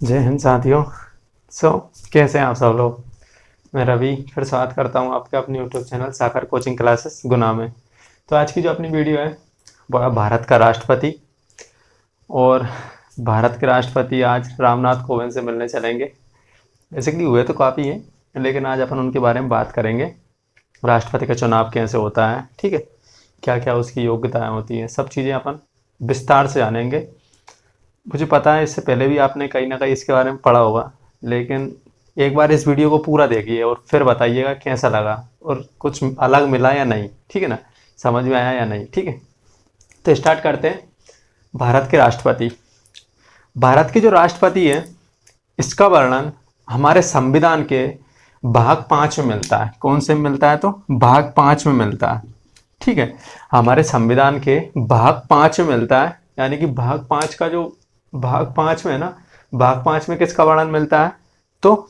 जय हिंद साथियों। सो कैसे हैं आप सब लोग। मैं रवि फिर स्वागत करता हूं आपके अपने यूट्यूब चैनल साकर कोचिंग क्लासेस गुना में। तो आज की जो अपनी वीडियो है वो है भारत का राष्ट्रपति। और भारत के राष्ट्रपति आज रामनाथ कोविंद से मिलने चलेंगे। बेसिकली हुए तो काफ़ी हैं, लेकिन आज अपन उनके बारे में बात करेंगे। राष्ट्रपति का चुनाव कैसे होता है, ठीक है, क्या क्या उसकी योग्यताएँ होती हैं, सब चीज़ें अपन विस्तार से जानेंगे। मुझे पता है इससे पहले भी आपने कहीं ना कहीं इसके बारे में पढ़ा होगा, लेकिन एक बार इस वीडियो को पूरा देखिए और फिर बताइएगा कैसा लगा और कुछ अलग मिला या नहीं, ठीक है ना, समझ में आया या नहीं, ठीक है। तो स्टार्ट करते हैं। भारत के राष्ट्रपति। भारत के जो राष्ट्रपति है इसका वर्णन हमारे संविधान के भाग 5 में मिलता है। कौन से में मिलता है? तो भाग 5 में मिलता है, ठीक है। हमारे संविधान के भाग 5 में मिलता है, यानी कि भाग 5 का जो भाग 5 में है ना, भाग 5 में किसका वर्णन मिलता है? तो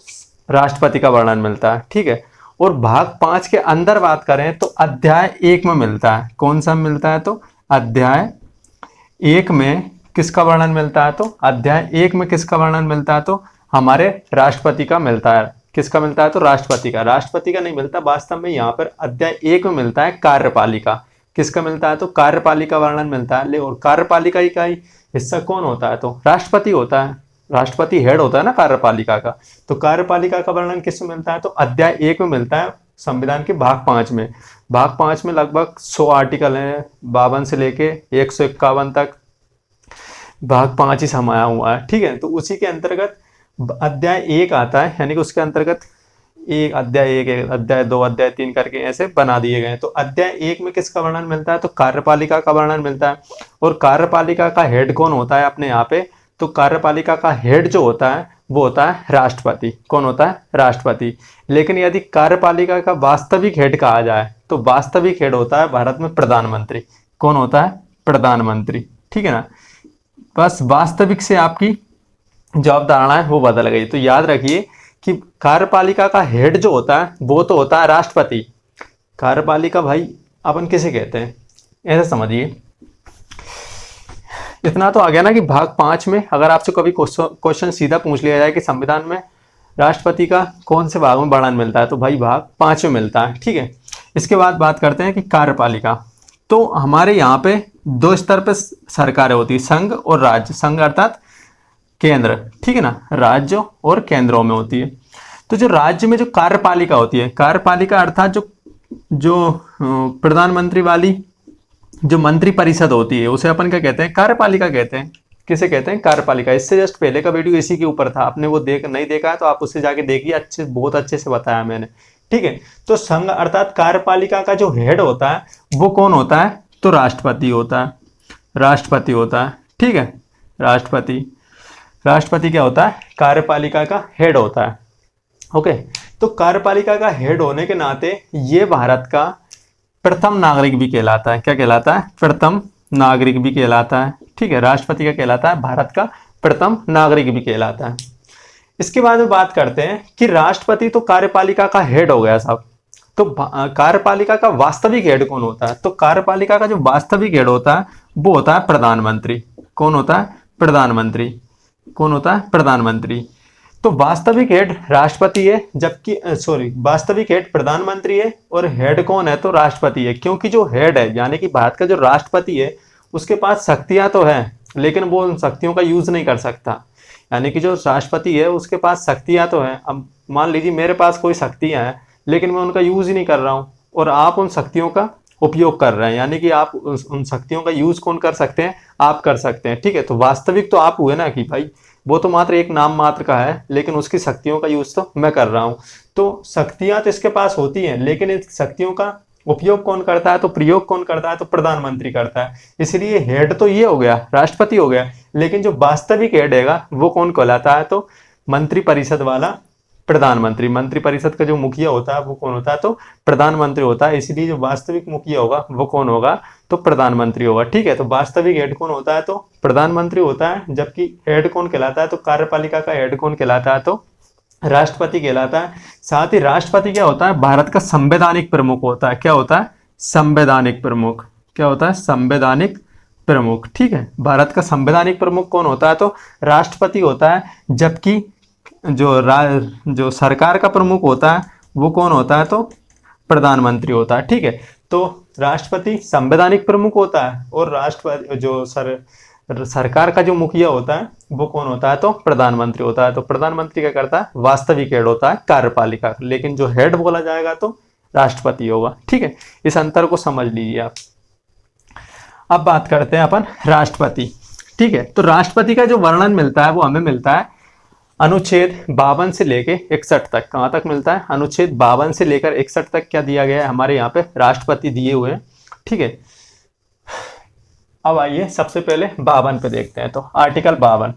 राष्ट्रपति का वर्णन मिलता है, ठीक है। और भाग 5 के अंदर बात करें तो अध्याय 1 में मिलता है। कौन सा मिलता है? तो अध्याय 1 में किसका वर्णन मिलता है? तो अध्याय 1 में किसका वर्णन मिलता है? तो हमारे राष्ट्रपति का मिलता है। किसका मिलता है? तो राष्ट्रपति का। राष्ट्रपति का नहीं मिलता, वास्तव में यहाँ पर अध्याय 1 में मिलता है कार्यपालिका। किसका मिलता है? तो कार्यपालिका वर्णन मिलता है। और कार्यपालिका का ही हिस्सा कौन होता है? तो राष्ट्रपति होता है। राष्ट्रपति हेड होता है ना कार्यपालिका का। तो कार्यपालिका का वर्णन किस में मिलता है? तो अध्याय 1 में मिलता है, संविधान के भाग 5 में। भाग 5 में लगभग 100 आर्टिकल हैं, 52 से लेके 151 तक भाग 5 ही समाया हुआ है, ठीक है। तो उसी के अंतर्गत अध्याय 1 आता है, यानी कि उसके अंतर्गत एक अध्याय 1, अध्याय 2, अध्याय 3 करके ऐसे बना दिए गए हैं। तो अध्याय 1 में किसका वर्णन मिलता है? तो कार्यपालिका का वर्णन मिलता है। और कार्यपालिका का हेड कौन होता है अपने यहाँ पे? तो कार्यपालिका का हेड जो होता है वो होता है राष्ट्रपति। कौन होता है? राष्ट्रपति। लेकिन यदि कार्यपालिका का वास्तविक हेड कहा जाए तो वास्तविक हेड होता है भारत में प्रधानमंत्री। कौन होता है? प्रधानमंत्री, ठीक है ना। बस वास्तविक से आपकी जो अवधारणा है वो बदल गई। तो याद रखिए कि कार्यपालिका का हेड जो होता है वो तो होता है राष्ट्रपति। कार्यपालिका भाई अपन किसे कहते हैं, ऐसा समझिए। इतना तो आ गया ना कि भाग 5 में अगर आपसे कभी क्वेश्चन सीधा पूछ लिया जाए कि संविधान में राष्ट्रपति का कौन से भाग में वर्णन मिलता है, तो भाई भाग 5 में मिलता है, ठीक है। इसके बाद बात करते हैं कि कार्यपालिका। तो हमारे यहाँ पे 2 स्तर पे सरकारें होती है, संघ और राज्य। संघ अर्थात केंद्र, ठीक है ना, राज्य और केंद्रों में होती है। तो जो राज्य में जो कार्यपालिका होती है, कार्यपालिका अर्थात जो जो प्रधानमंत्री वाली जो मंत्री परिषद होती है उसे अपन क्या कहते हैं? कार्यपालिका कहते हैं। किसे कहते हैं? कार्यपालिका। इससे जस्ट पहले का वीडियो इसी के ऊपर था, आपने वो नहीं देखा है तो आप उससे जाके देखिए, बहुत अच्छे से बताया मैंने, ठीक है। तो संघ अर्थात कार्यपालिका का जो हेड होता है वो कौन होता है? तो राष्ट्रपति होता है। राष्ट्रपति होता है, ठीक है। राष्ट्रपति। राष्ट्रपति क्या होता है? कार्यपालिका का हेड होता है, ओके। तो कार्यपालिका का हेड होने के नाते ये भारत का प्रथम नागरिक भी कहलाता है। क्या कहलाता है? प्रथम नागरिक भी कहलाता है, ठीक है। राष्ट्रपति का कहलाता है भारत का प्रथम नागरिक भी कहलाता है। इसके बाद में बात करते हैं कि राष्ट्रपति तो कार्यपालिका का हेड हो गया साहब। तो कार्यपालिका का वास्तविक हेड कौन होता है? तो कार्यपालिका का जो वास्तविक हेड होता है वो होता है प्रधानमंत्री। कौन होता है? प्रधानमंत्री। कौन होता है? प्रधानमंत्री। तो वास्तविक हेड राष्ट्रपति है, जबकि वास्तविक हेड प्रधानमंत्री है और हेड कौन है? तो राष्ट्रपति है। क्योंकि जो हेड है यानी कि भारत का जो राष्ट्रपति है उसके पास शक्तियां तो हैं, लेकिन वो उन शक्तियों का यूज नहीं कर सकता। यानी कि जो राष्ट्रपति है उसके पास शक्तियां तो हैं। अब मान लीजिए मेरे पास कोई शक्तियां हैं, लेकिन मैं उनका यूज ही नहीं कर रहा हूँ और आप उन शक्तियों का उपयोग कर रहे हैं, यानी कि आप उन शक्तियों का यूज कौन कर सकते हैं? आप कर सकते हैं, ठीक है। तो वास्तविक तो आप हुए ना कि भाई वो तो मात्र एक नाम मात्र का है, लेकिन उसकी शक्तियों का यूज तो मैं कर रहा हूं। तो शक्तियां तो इसके पास होती हैं, लेकिन इन शक्तियों का उपयोग कौन करता है? तो प्रयोग कौन करता है? तो प्रधानमंत्री करता है। इसलिए हेड तो ये हो गया, राष्ट्रपति हो गया, लेकिन जो वास्तविक हेड है वो कौन कहलाता है? तो मंत्री परिषद वाला प्रधानमंत्री। मंत्री परिषद का जो मुखिया होता है वो कौन होता है? तो प्रधानमंत्री होता है। इसलिए जो वास्तविक मुखिया होगा वो कौन होगा? तो प्रधानमंत्री होगा, ठीक है। तो वास्तविक हेड कौन होता है? तो प्रधानमंत्री होता है। जबकि हेड कौन कहलाता है? तो कार्यपालिका का हेड कौन कहलाता है? तो राष्ट्रपति कहलाता है। साथ ही राष्ट्रपति क्या होता है? भारत का संवैधानिक प्रमुख होता है। क्या होता है? संवैधानिक प्रमुख। क्या होता है? संवैधानिक प्रमुख, ठीक है। भारत का संवैधानिक प्रमुख कौन होता है? तो राष्ट्रपति होता है। जबकि जो सरकार का प्रमुख होता है वो कौन होता है? तो प्रधानमंत्री होता है, ठीक है। तो राष्ट्रपति संवैधानिक प्रमुख होता है और राष्ट्रपति जो सरकार का जो मुखिया होता है वो कौन होता है? तो प्रधानमंत्री होता है। तो प्रधानमंत्री क्या करता है? वास्तविक हेड होता है कार्यपालिका, लेकिन जो हेड बोला जाएगा तो राष्ट्रपति होगा, ठीक है। इस अंतर को समझ लीजिए आप। अब बात करते हैं अपन राष्ट्रपति, ठीक है। तो राष्ट्रपति का जो वर्णन मिलता है वो हमें मिलता है अनुच्छेद 52 से लेकर 61 तक। कहाँ तक मिलता है? अनुच्छेद 52 से लेकर 61 तक क्या दिया गया है? हमारे यहाँ पे राष्ट्रपति दिए हुए हैं, ठीक है। अब आइए सबसे पहले 52 पे देखते हैं। तो आर्टिकल 52,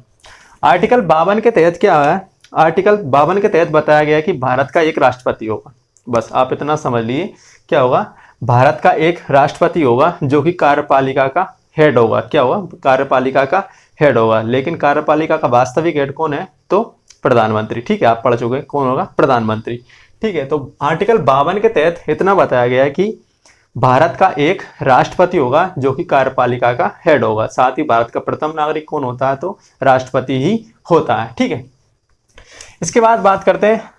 आर्टिकल 52 के तहत क्या है? आर्टिकल 52 के तहत बताया गया है कि भारत का एक राष्ट्रपति होगा। बस आप इतना समझ लीजिए, क्या होगा? भारत का एक राष्ट्रपति होगा जो कि कार्यपालिका का हेड होगा। क्या होगा? कार्यपालिका का हेड होगा। लेकिन कार्यपालिका का वास्तविक हेड कौन है? तो प्रधानमंत्री, ठीक है। आप पढ़ चुके हैं, कौन होगा? प्रधानमंत्री, ठीक है। तो आर्टिकल 52 के तहत इतना बताया गया है कि भारत का एक राष्ट्रपति होगा जो कि कार्यपालिका का हेड होगा। साथ ही भारत का प्रथम नागरिक कौन होता है? तो राष्ट्रपति ही होता है, ठीक है। इसके बाद बात करते हैं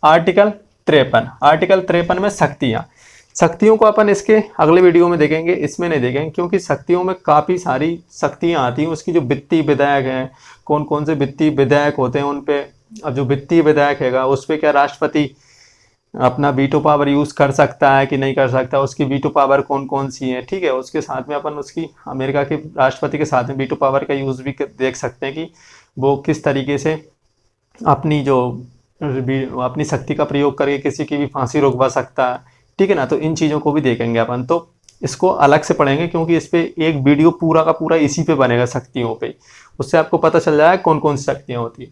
आर्टिकल 53। आर्टिकल 53 में शक्तियों को अपन इसके अगले वीडियो में देखेंगे, इसमें नहीं देखेंगे, क्योंकि शक्तियों में काफ़ी सारी शक्तियां आती हैं। उसकी जो वित्तीय विधायक हैं, कौन कौन से वित्तीय विधायक होते हैं उन पे, अब जो वित्तीय विधायक हैगा उस पर क्या राष्ट्रपति अपना वीटो पावर यूज़ कर सकता है कि नहीं कर सकता, उसकी वीटो पावर कौन कौन सी है, ठीक है। उसके साथ में अपन उसकी अमेरिका के राष्ट्रपति के साथ में वीटो पावर का यूज़ भी देख सकते हैं कि वो किस तरीके से अपनी शक्ति का प्रयोग करके किसी की भी फांसी रोकवा सकता है, ठीक है ना। तो इन चीज़ों को भी देखेंगे अपन, तो इसको अलग से पढ़ेंगे क्योंकि इस पे एक वीडियो पूरा का पूरा इसी पे बनेगा, शक्तियों पे। उससे आपको पता चल जाएगा कौन कौन सी शक्तियाँ होती है।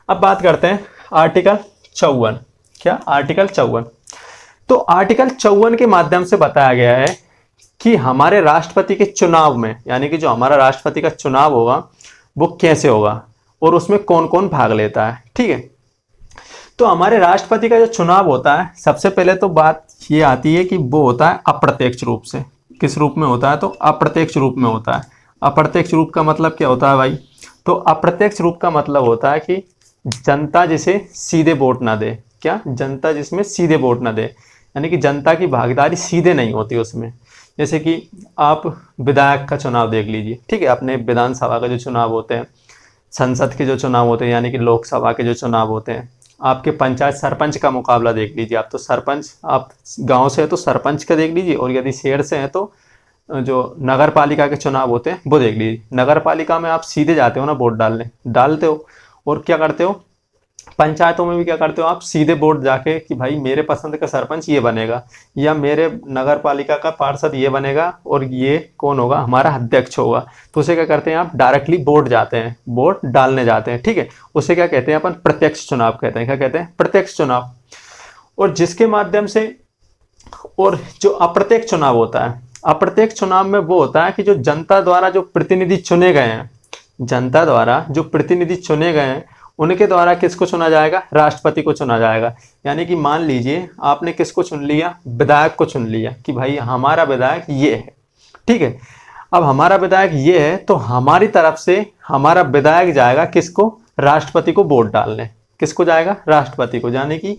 अब बात करते हैं आर्टिकल 54। क्या? आर्टिकल 54। तो आर्टिकल 54 के माध्यम से बताया गया है कि हमारे राष्ट्रपति के चुनाव में, यानी कि जो हमारा राष्ट्रपति का चुनाव होगा वो कैसे होगा और उसमें कौन कौन भाग लेता है, ठीक है। तो हमारे राष्ट्रपति का जो चुनाव होता है, सबसे पहले तो बात ये आती है कि वो होता है अप्रत्यक्ष रूप से। किस रूप में होता है? तो अप्रत्यक्ष रूप में होता है। अप्रत्यक्ष रूप का मतलब क्या होता है भाई? तो अप्रत्यक्ष रूप का मतलब होता है कि जनता जिसे सीधे वोट ना दे। क्या? जनता जिसमें सीधे वोट ना दे, यानी कि जनता की भागीदारी सीधे नहीं होती उसमें। जैसे कि आप विधायक का चुनाव देख लीजिए, ठीक है। अपने विधानसभा का जो चुनाव होते हैं, संसद के जो चुनाव होते हैं, यानी कि लोकसभा के जो चुनाव होते हैं, आपके पंचायत सरपंच का मुकाबला देख लीजिए। आप तो सरपंच, आप गांव से हैं तो सरपंच का देख लीजिए, और यदि शहर से हैं तो जो नगर पालिका के चुनाव होते हैं वो देख लीजिए। नगर पालिका में आप सीधे जाते हो ना वोट डालने, डालते हो, और क्या करते हो? पंचायतों में भी क्या करते हो? आप सीधे वोट जाके कि भाई मेरे पसंद का सरपंच ये बनेगा, या मेरे नगर पालिका का पार्षद ये बनेगा, और ये कौन होगा? हमारा अध्यक्ष होगा। तो उसे क्या करते हैं? आप डायरेक्टली वोट जाते हैं, वोट डालने जाते हैं, ठीक है। उसे क्या कहते हैं? अपन प्रत्यक्ष चुनाव कहते हैं। क्या कहते हैं? प्रत्यक्ष चुनाव। और जिसके माध्यम से, और जो अप्रत्यक्ष चुनाव होता है, अप्रत्यक्ष चुनाव में वो होता है कि जो जनता द्वारा जो प्रतिनिधि चुने गए हैं, जनता द्वारा जो प्रतिनिधि चुने गए हैं उनके द्वारा किसको चुना जाएगा? राष्ट्रपति को चुना जाएगा। यानी कि मान लीजिए आपने किसको चुन लिया? विधायक को चुन लिया कि भाई हमारा विधायक ये है, ठीक है। अब हमारा विधायक ये है तो हमारी तरफ से हमारा विधायक जाएगा किसको? राष्ट्रपति को वोट डालने। किसको जाएगा? राष्ट्रपति को। यानी कि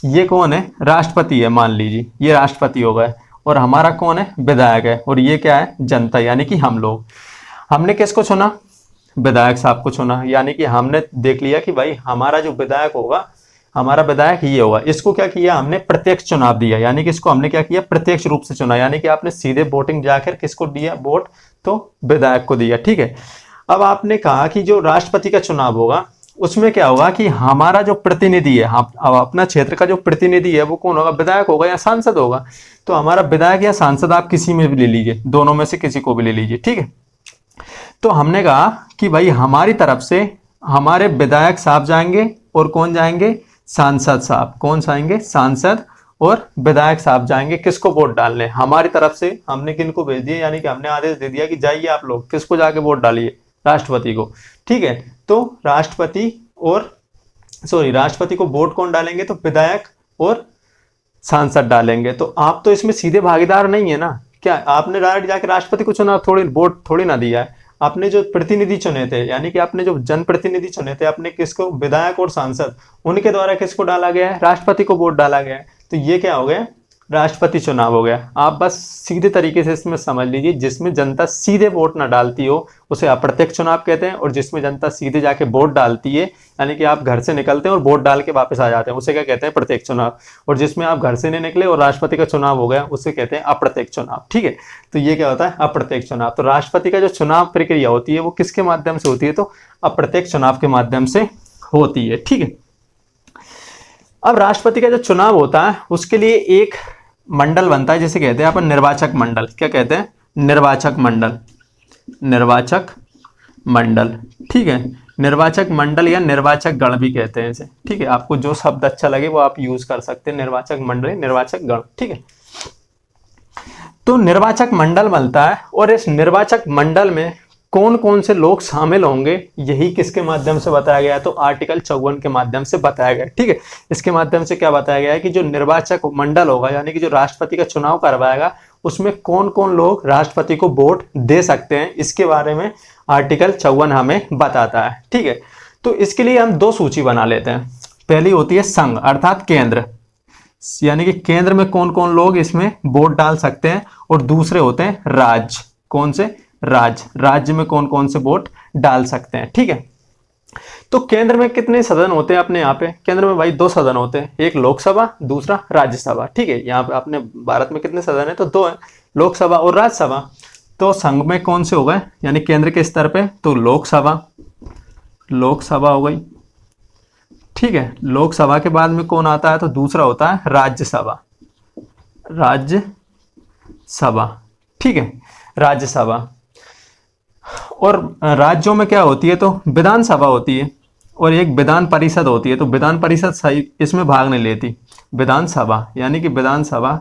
ये कौन है? राष्ट्रपति है, मान लीजिए ये राष्ट्रपति हो गए, और हमारा कौन है? विधायक है, और ये क्या है? जनता, यानी कि हम लोग। हमने किसको चुना? विधायक साहब को चुना। यानी कि हमने देख लिया कि भाई हमारा जो विधायक होगा, हमारा विधायक ये होगा। इसको क्या किया? हमने प्रत्यक्ष चुनाव दिया, यानी कि इसको हमने क्या किया? प्रत्यक्ष रूप से चुना। यानी कि आपने सीधे वोटिंग जाकर किसको दिया वोट? तो विधायक को दिया, ठीक है। अब आपने कहा कि जो राष्ट्रपति का चुनाव होगा उसमें क्या होगा कि हमारा जो प्रतिनिधि है, अब अपना क्षेत्र का जो प्रतिनिधि है वो कौन होगा? विधायक होगा या सांसद होगा? तो हमारा विधायक या सांसद आप किसी में भी ले लीजिए, दोनों में से किसी को भी ले लीजिए, ठीक है। तो हमने कहा कि भाई हमारी तरफ से हमारे विधायक साहब जाएंगे, और कौन जाएंगे? सांसद साहब। कौन जाएंगे? सांसद और विधायक साहब जाएंगे किसको? वोट डालने। हमारी तरफ से हमने किनको भेज दिया? यानी कि हमने आदेश दे दिया कि जाइए आप लोग किसको जाके वोट डालिए? राष्ट्रपति को, ठीक है। तो राष्ट्रपति को वोट कौन डालेंगे? तो विधायक और सांसद डालेंगे। तो आप तो इसमें सीधे भागीदार नहीं है ना, क्या आपने डायरेक्ट जाके राष्ट्रपति को चुना, थोड़ी वोट थोड़ी ना दिया है। आपने जो प्रतिनिधि चुने थे, यानी कि आपने जो जनप्रतिनिधि चुने थे, आपने किसको, विधायक और सांसद, उनके द्वारा किसको डाला गया है, राष्ट्रपति को वोट डाला गया है। तो ये क्या हो गया, राष्ट्रपति चुनाव हो गया। आप बस सीधे तरीके से इसमें समझ लीजिए, जिसमें जनता सीधे वोट ना डालती हो उसे अप्रत्यक्ष चुनाव कहते हैं, और जिसमें जनता सीधे जाके वोट डालती है, यानी कि आप घर से निकलते हैं और वोट डाल के वापस आ जाते हैं, उसे क्या कहते हैं, प्रत्यक्ष चुनाव। और जिसमें आप घर से नहीं निकले और राष्ट्रपति का चुनाव हो गया, उसे कहते हैं अप्रत्यक्ष चुनाव। ठीक है, तो ये क्या होता है, अप्रत्यक्ष चुनाव। तो राष्ट्रपति का जो चुनाव प्रक्रिया होती है वो किसके माध्यम से होती है, तो अप्रत्यक्ष चुनाव के माध्यम से होती है। ठीक है, अब राष्ट्रपति का जो चुनाव होता है उसके लिए एक मंडल बनता है, जिसे कहते हैं अपन निर्वाचक मंडल। क्या कहते हैं, निर्वाचक मंडल, निर्वाचक मंडल। ठीक है, निर्वाचक मंडल या निर्वाचक गण भी कहते हैं इसे। ठीक है, आपको जो शब्द अच्छा लगे वो आप यूज कर सकते हैं, निर्वाचक मंडल, निर्वाचक गण। ठीक है, तो निर्वाचक मंडल बनता है, और इस निर्वाचक मंडल में कौन कौन से लोग शामिल होंगे, यही किसके माध्यम से बताया गया है, तो आर्टिकल 54 के माध्यम से बताया गया है। ठीक है, इसके माध्यम से क्या बताया गया है कि जो निर्वाचक मंडल होगा, यानी कि जो राष्ट्रपति का चुनाव करवाएगा, उसमें कौन कौन लोग राष्ट्रपति को वोट दे सकते हैं, इसके बारे में आर्टिकल 54 हमें बताता है। ठीक है, तो इसके लिए हम दो सूची बना लेते हैं। पहली होती है संघ अर्थात केंद्र, यानी कि केंद्र में कौन कौन लोग इसमें वोट डाल सकते हैं, और दूसरे होते हैं राज्य। कौन से, राज्य, राज्य में कौन कौन से वोट डाल सकते हैं। ठीक है, तो केंद्र में कितने सदन होते हैं अपने यहाँ पे, केंद्र में भाई 2 सदन होते हैं, एक लोकसभा, दूसरा राज्यसभा। ठीक है, यहाँ पे अपने भारत में कितने सदन है, तो 2 है, लोकसभा और राज्यसभा। तो संघ में कौन से हो गए, यानी केंद्र के स्तर पे, तो लोकसभा, लोकसभा हो गई। ठीक है, लोकसभा के बाद में कौन आता है, तो दूसरा होता है राज्यसभा, राज्यसभा। ठीक है, राज्यसभा। और राज्यों में क्या होती है, तो विधानसभा होती है, और एक विधान परिषद होती है। तो विधान परिषद सही इसमें भाग नहीं लेती, विधानसभा, यानी कि विधानसभा।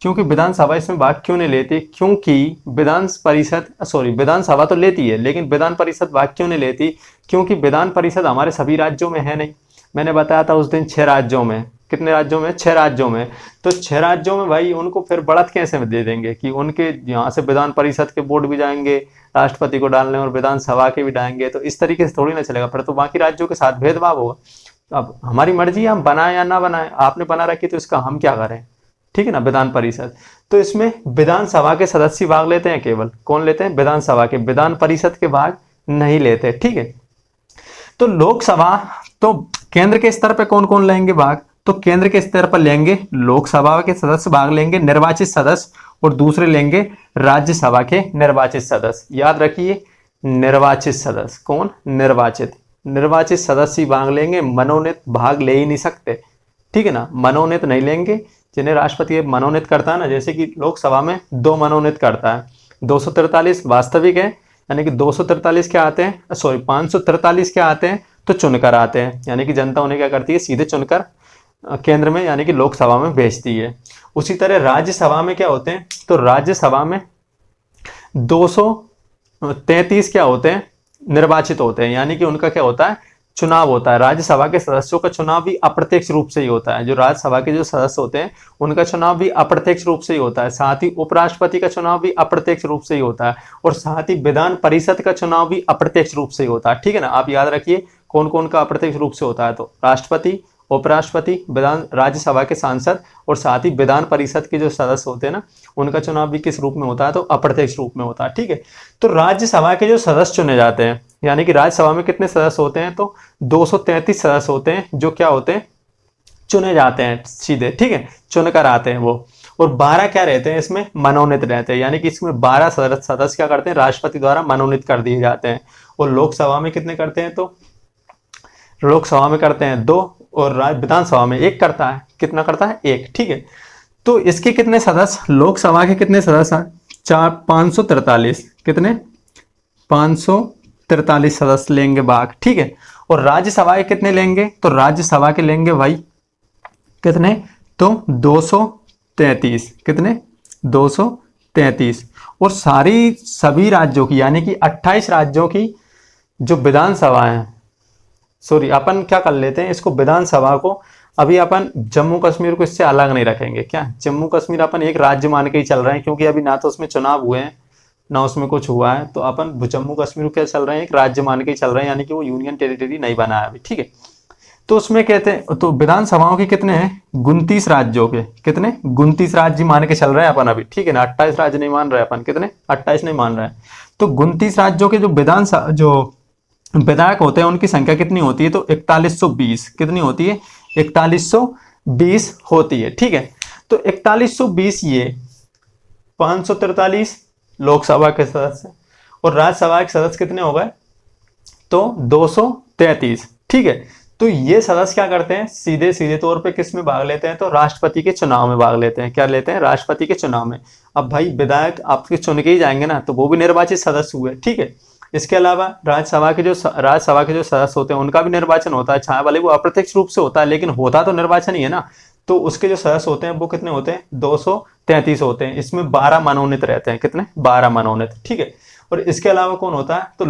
क्योंकि विधानसभा इसमें भाग क्यों नहीं लेती, क्योंकि विधानसभा तो लेती है, लेकिन विधान परिषद भाग क्यों नहीं लेती, क्योंकि विधान परिषद हमारे सभी राज्यों में है नहीं। मैंने बताया था उस दिन 6 राज्यों में, कितने राज्यों में, 6 राज्यों में। तो 6 राज्यों में भाई उनको फिर बढ़त कैसे दे देंगे कि उनके यहाँ से विधान परिषद के वोट भी जाएंगे राष्ट्रपति को डालने, और विधानसभा के भी डालेंगे, तो इस तरीके से थोड़ी ना चलेगा, फिर तो बाकी राज्यों के साथ भेदभाव होगा। अब हमारी मर्जी, हम बनाए या ना बनाए, आपने बना रखी तो इसका हम क्या करें। ठीक है ना, विधान परिषद। तो इसमें विधानसभा के सदस्य भाग लेते हैं, केवल कौन लेते हैं, विधानसभा के, विधान परिषद के भाग नहीं लेते। ठीक है, तो लोकसभा, तो केंद्र के स्तर पर कौन कौन लेंगे भाग, तो केंद्र के स्तर पर लेंगे लोकसभा के सदस्य भाग लेंगे, निर्वाचित सदस्य, और दूसरे लेंगे राज्यसभा के निर्वाचित सदस्य। याद रखिए, निर्वाचित सदस्य, कौन, निर्वाचित सदस्य भाग लेंगे, मनोनीत भाग ले ही नहीं सकते। ठीक है ना, मनोनीत नहीं लेंगे, जिन्हें राष्ट्रपति मनोनीत करता है ना, जैसे कि लोकसभा में 2 मनोनीत करता है, 243 वास्तविक है, यानी कि 243 क्या आते हैं, 543 क्या आते हैं, तो चुनकर आते हैं, यानी कि जनता उन्हें क्या करती है, सीधे चुनकर केंद्र में, यानी कि लोकसभा में भेजती है। उसी तरह राज्यसभा में क्या होते हैं, तो राज्यसभा में 233 क्या होते हैं, निर्वाचित होते हैं, यानी कि उनका क्या होता है, चुनाव होता है। राज्यसभा के सदस्यों का चुनाव भी अप्रत्यक्ष रूप से ही होता है, जो राज्यसभा के जो सदस्य होते हैं उनका चुनाव भी अप्रत्यक्ष रूप से ही होता है। साथ ही उपराष्ट्रपति का चुनाव भी अप्रत्यक्ष रूप से ही होता है, और साथ ही विधान परिषद का चुनाव भी अप्रत्यक्ष रूप से ही होता है। ठीक है ना, आप याद रखिए कौन कौन का अप्रत्यक्ष रूप से होता है, तो राष्ट्रपति, उपराष्ट्रपति, विधान, राज्यसभा के सांसद, और साथ ही विधान परिषद के जो सदस्य होते हैं ना, उनका चुनाव भी किस रूप में होता है, तो अप्रत्यक्ष रूप में होता है। ठीक है, तो राज्यसभा के जो सदस्य चुने जाते हैं, यानी कि राज्यसभा में कितने सदस्य होते हैं, तो 233 सदस्य होते हैं, जो क्या होते हैं, चुने जाते हैं सीधे। ठीक है, चुनकर आते हैं वो, और 12 क्या रहते हैं, इसमें मनोनीत रहते हैं, यानी कि इसमें 12 सदस्य क्या करते हैं, राष्ट्रपति द्वारा मनोनीत कर दिए जाते हैं। और लोकसभा में कितने करते हैं, तो लोकसभा में करते हैं 2, और विधानसभा में 1 करता है। कितना करता है, 1। ठीक है, तो इसके कितने सदस्य, लोकसभा के कितने सदस्य हैं, 543, कितने, 543 सदस्य लेंगे भाग। ठीक है, और राज्यसभा के कितने लेंगे, तो राज्यसभा के लेंगे भाई कितने, तो 233, कितने, 233। और सभी राज्यों की, यानी कि 28 राज्यों की जो विधानसभा है, सॉरी अपन क्या कर लेते हैं, इसको विधानसभा को अभी अपन जम्मू कश्मीर को इससे अलग नहीं रखेंगे। क्या जम्मू कश्मीर अपन एक राज्य मान के ही चल रहे हैं, क्योंकि अभी ना तो उसमें चुनाव हुए हैं ना उसमें कुछ हुआ है, तो अपन जम्मू कश्मीर को क्या चल रहे हैं, एक राज्य मान के ही चल रहे हैं, यानी कि वो यूनियन टेरिटरी नहीं बना है अभी। ठीक है, तो उसमें कहते हैं, तो विधानसभाओं के कितने हैं, 29 राज्यों के कितने, 29 राज्य मान के चल रहे हैं अपन अभी। ठीक है ना, 28 राज्य नहीं मान रहे अपन, कितने, 28 नहीं मान रहे हैं। तो 29 राज्यों के जो विधायक होते हैं उनकी संख्या कितनी होती है, तो 4120 कितनी होती है, 4120 होती है। ठीक है, तो 4120 ये 543 लोकसभा के सदस्य और राज्यसभा के सदस्य कितने हो गए, तो 233। ठीक है, तो ये सदस्य क्या करते हैं, सीधे सीधे तौर पे किस में भाग लेते हैं, तो राष्ट्रपति के चुनाव में भाग लेते हैं। क्या लेते हैं, राष्ट्रपति के चुनाव में। अब भाई विधायक आपके चुन के ही जाएंगे ना, तो वो भी निर्वाचित सदस्य हुए। ठीक है, इसके अलावा राज्यसभा के जो सदस्य होते हैं उनका भी निर्वाचन होता है, चाहे भले वो अप्रत्यक्ष रूप से होता है, लेकिन होता तो निर्वाचन ही है ना। तो उसके जो सदस्य होते हैं वो कितने होते हैं, 233 होते हैं। इसमें 12 मनोनीत रहते हैं, कितने, 12 मनोनीत। ठीक है, और इसके अलावा कौन होता है, तो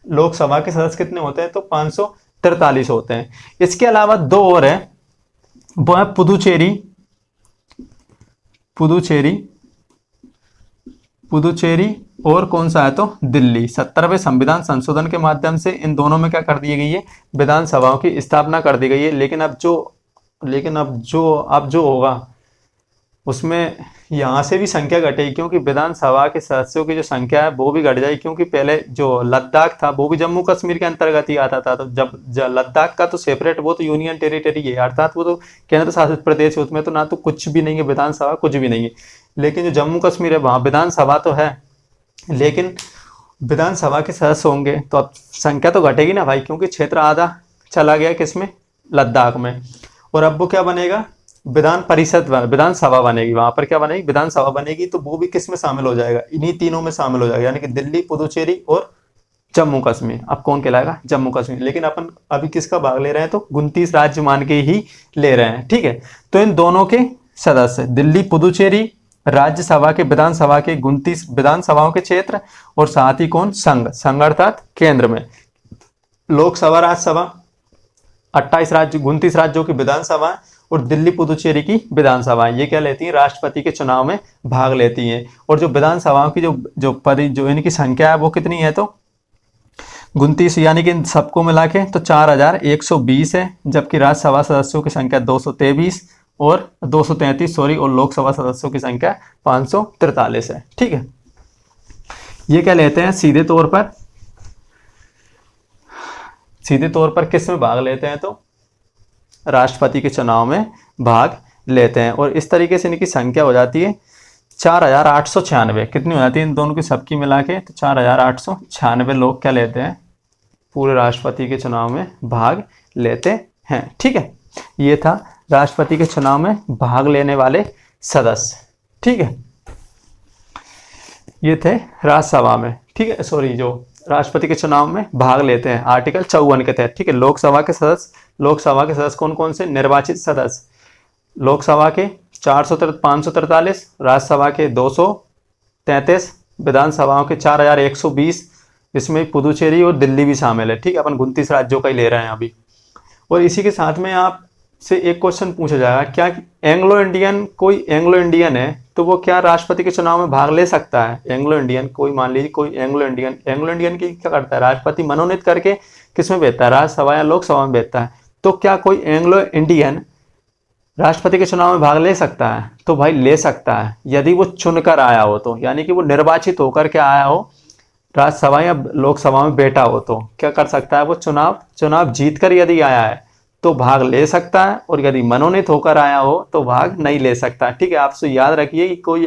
लोकसभा के सदस्य कितने होते हैं, तो 543 होते हैं। इसके अलावा दो और है, वो है पुदुचेरी और कौन सा है, तो दिल्ली। 70वें संविधान संशोधन के माध्यम से इन दोनों में क्या कर दी गई है, विधानसभाओं की स्थापना कर दी गई है। लेकिन अब जो होगा उसमें यहाँ से भी संख्या घटेगी, क्योंकि विधानसभा के सदस्यों की जो संख्या है वो भी घट जाएगी, क्योंकि पहले जो लद्दाख था वो भी जम्मू कश्मीर के अंतर्गत ही आता था। तो जब लद्दाख का तो सेपरेट, वो तो यूनियन टेरिटरी है, अर्थात वो तो केंद्र शासित प्रदेश है, उसमें तो ना तो कुछ भी नहीं है, विधानसभा कुछ भी नहीं है। लेकिन जो जम्मू कश्मीर है वहाँ विधानसभा तो है, लेकिन विधानसभा के सदस्य होंगे तो अब संख्या तो घटेगी ना भाई, क्योंकि क्षेत्र आधा चला गया किसमें, लद्दाख में। और अब वो क्या बनेगा, विधानसभा बनेगी, वहां पर क्या बनेगी, विधानसभा बनेगी। तो वो भी किस में शामिल हो जाएगा, इन्हीं तीनों में शामिल हो जाएगा, यानी कि दिल्ली, पुदुचेरी और जम्मू कश्मीर। अब कौन कहलाएगा, जम्मू कश्मीर। लेकिन अपन अभी किसका भाग ले रहे हैं, तो 29 राज्य मान के ही ले रहे हैं। ठीक है, तो इन दोनों के सदस्य दिल्ली, पुदुचेरी, राज्यसभा के विधानसभा के 29 विधानसभाओं के क्षेत्र, और साथ ही कौन, संघ अर्थात केंद्र में लोकसभा, राज्यसभा, 29 राज्यों की विधानसभा और दिल्ली, पुदुचेरी की विधानसभा, ये क्या लेती हैं, राष्ट्रपति के चुनाव में भाग लेती हैं। और जो विधानसभाओं की जो इनकी संख्या है वो कितनी है, तो 29, यानी कि सबको मिला के तो 4120 है, जबकि राज्यसभा सदस्यों की संख्या 233 और लोकसभा सदस्यों की संख्या 543 है। ठीक है, ये क्या लेते हैं, सीधे तौर पर किस में भाग लेते हैं, तो राष्ट्रपति के चुनाव में भाग लेते हैं। और इस तरीके से इनकी संख्या हो जाती है 4896। कितनी हो जाती है इन दोनों की सबकी मिला के, तो 4896 लोग क्या लेते हैं, पूरे राष्ट्रपति के चुनाव में भाग लेते हैं। ठीक है, ये था राष्ट्रपति के चुनाव में भाग लेने वाले सदस्य। ठीक है, ये थे राज्यसभा में। ठीक है, सॉरी, जो राष्ट्रपति के चुनाव में भाग लेते हैं आर्टिकल 54 के तहत। ठीक है, लोकसभा के सदस्य कौन कौन से, निर्वाचित सदस्य लोकसभा के 543, राज्यसभा के 233, विधानसभाओं के 4120, इसमें पुदुचेरी और दिल्ली भी शामिल है। ठीक है, अपन 29 राज्यों का ही ले रहे हैं अभी। और इसी के साथ में आपसे एक क्वेश्चन पूछा जाएगा, क्या कोई एंग्लो इंडियन है तो वो क्या राष्ट्रपति के चुनाव में भाग ले सकता है। एंग्लो इंडियन, कोई मान लीजिए कोई एंग्लो इंडियन की क्या करता है, राष्ट्रपति मनोनीत करके किस में भेजता है, राज्यसभा या लोकसभा में भेजता है। तो क्या कोई एंग्लो इंडियन राष्ट्रपति के चुनाव में भाग ले सकता है, तो भाई ले सकता है, यदि वो चुनकर आया हो तो, यानी कि वो निर्वाचित होकर के आया हो, राज्यसभा या लोकसभा में बैठा हो, तो क्या कर सकता है, वो चुनाव जीतकर यदि आया है तो भाग ले सकता है, और यदि मनोनीत होकर आया हो तो भाग नहीं ले सकता। ठीक है, आपसे याद रखिए कि कोई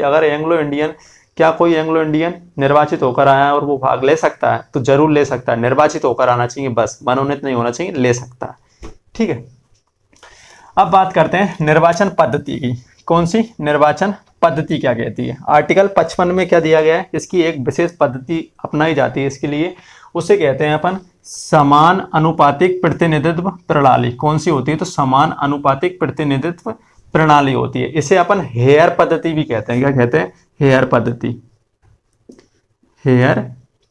एंग्लो इंडियन निर्वाचित होकर आया है और वो भाग ले सकता है, तो जरूर ले सकता है। निर्वाचित होकर आना चाहिए, बस मनोनीत नहीं होना चाहिए, ले सकता है। ठीक है, अब बात करते हैं निर्वाचन पद्धति की। कौन सी निर्वाचन पद्धति क्या कहती है। आर्टिकल 55 में क्या दिया गया है, इसकी एक विशेष पद्धति अपनाई जाती है इसके लिए, उसे कहते हैं अपन समान अनुपातिक प्रतिनिधित्व प्रणाली। कौन सी होती है, तो समान अनुपातिक प्रतिनिधित्व प्रणाली होती है। इसे अपन हेयर पद्धति भी कहते हैं। क्या कहते हैं, हेयर पद्धति। हेयर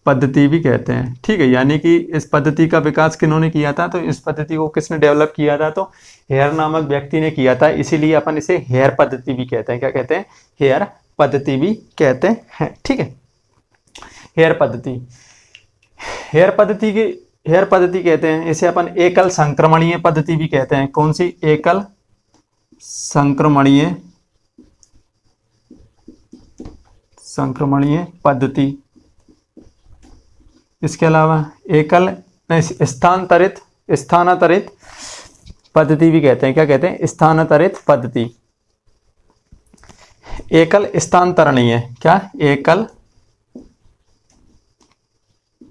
पद्धति भी कहते हैं। ठीक है, यानी कि इस पद्धति का विकास किन्होंने किया था, तो इस पद्धति को किसने डेवलप किया था, तो हेयर नामक व्यक्ति ने किया था। इसीलिए अपन इसे हेयर पद्धति भी कहते हैं। क्या कहते हैं, हेयर पद्धति भी कहते हैं। ठीक है, हेयर पद्धति, हेयर पद्धति कहते हैं। इसे अपन एकल संक्रमणीय पद्धति भी कहते हैं। कौन सी, एकल संक्रमणीय पद्धति। इसके अलावा एकल स्थानांतरित पद्धति भी कहते हैं। क्या कहते हैं, स्थानांतरित पद्धति। एकल स्थानांतरणीय, क्या, एकल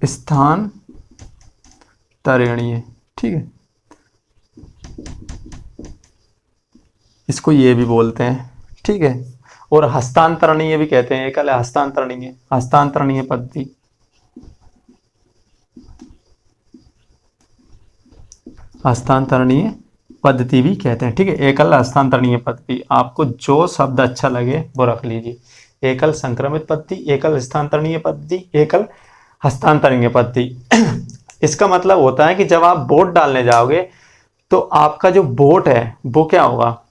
स्थानांतरणीय। ठीक है, इसको ये भी बोलते हैं। ठीक है, और हस्तांतरणीय भी कहते हैं। एकल हस्तांतरणीय पद्धति। हस्तांतरणीय पद्धति भी कहते हैं। ठीक है, एकल हस्तांतरणीय पद्धति। आपको जो शब्द अच्छा लगे वो रख लीजिए। एकल संक्रमित पद्धति, एकल स्थानांतरणीय पद्धति, एकल हस्तांतरणीय पद्धति। इसका मतलब होता है कि जब आप वोट डालने जाओगे तो आपका जो वोट है वो क्या होगा,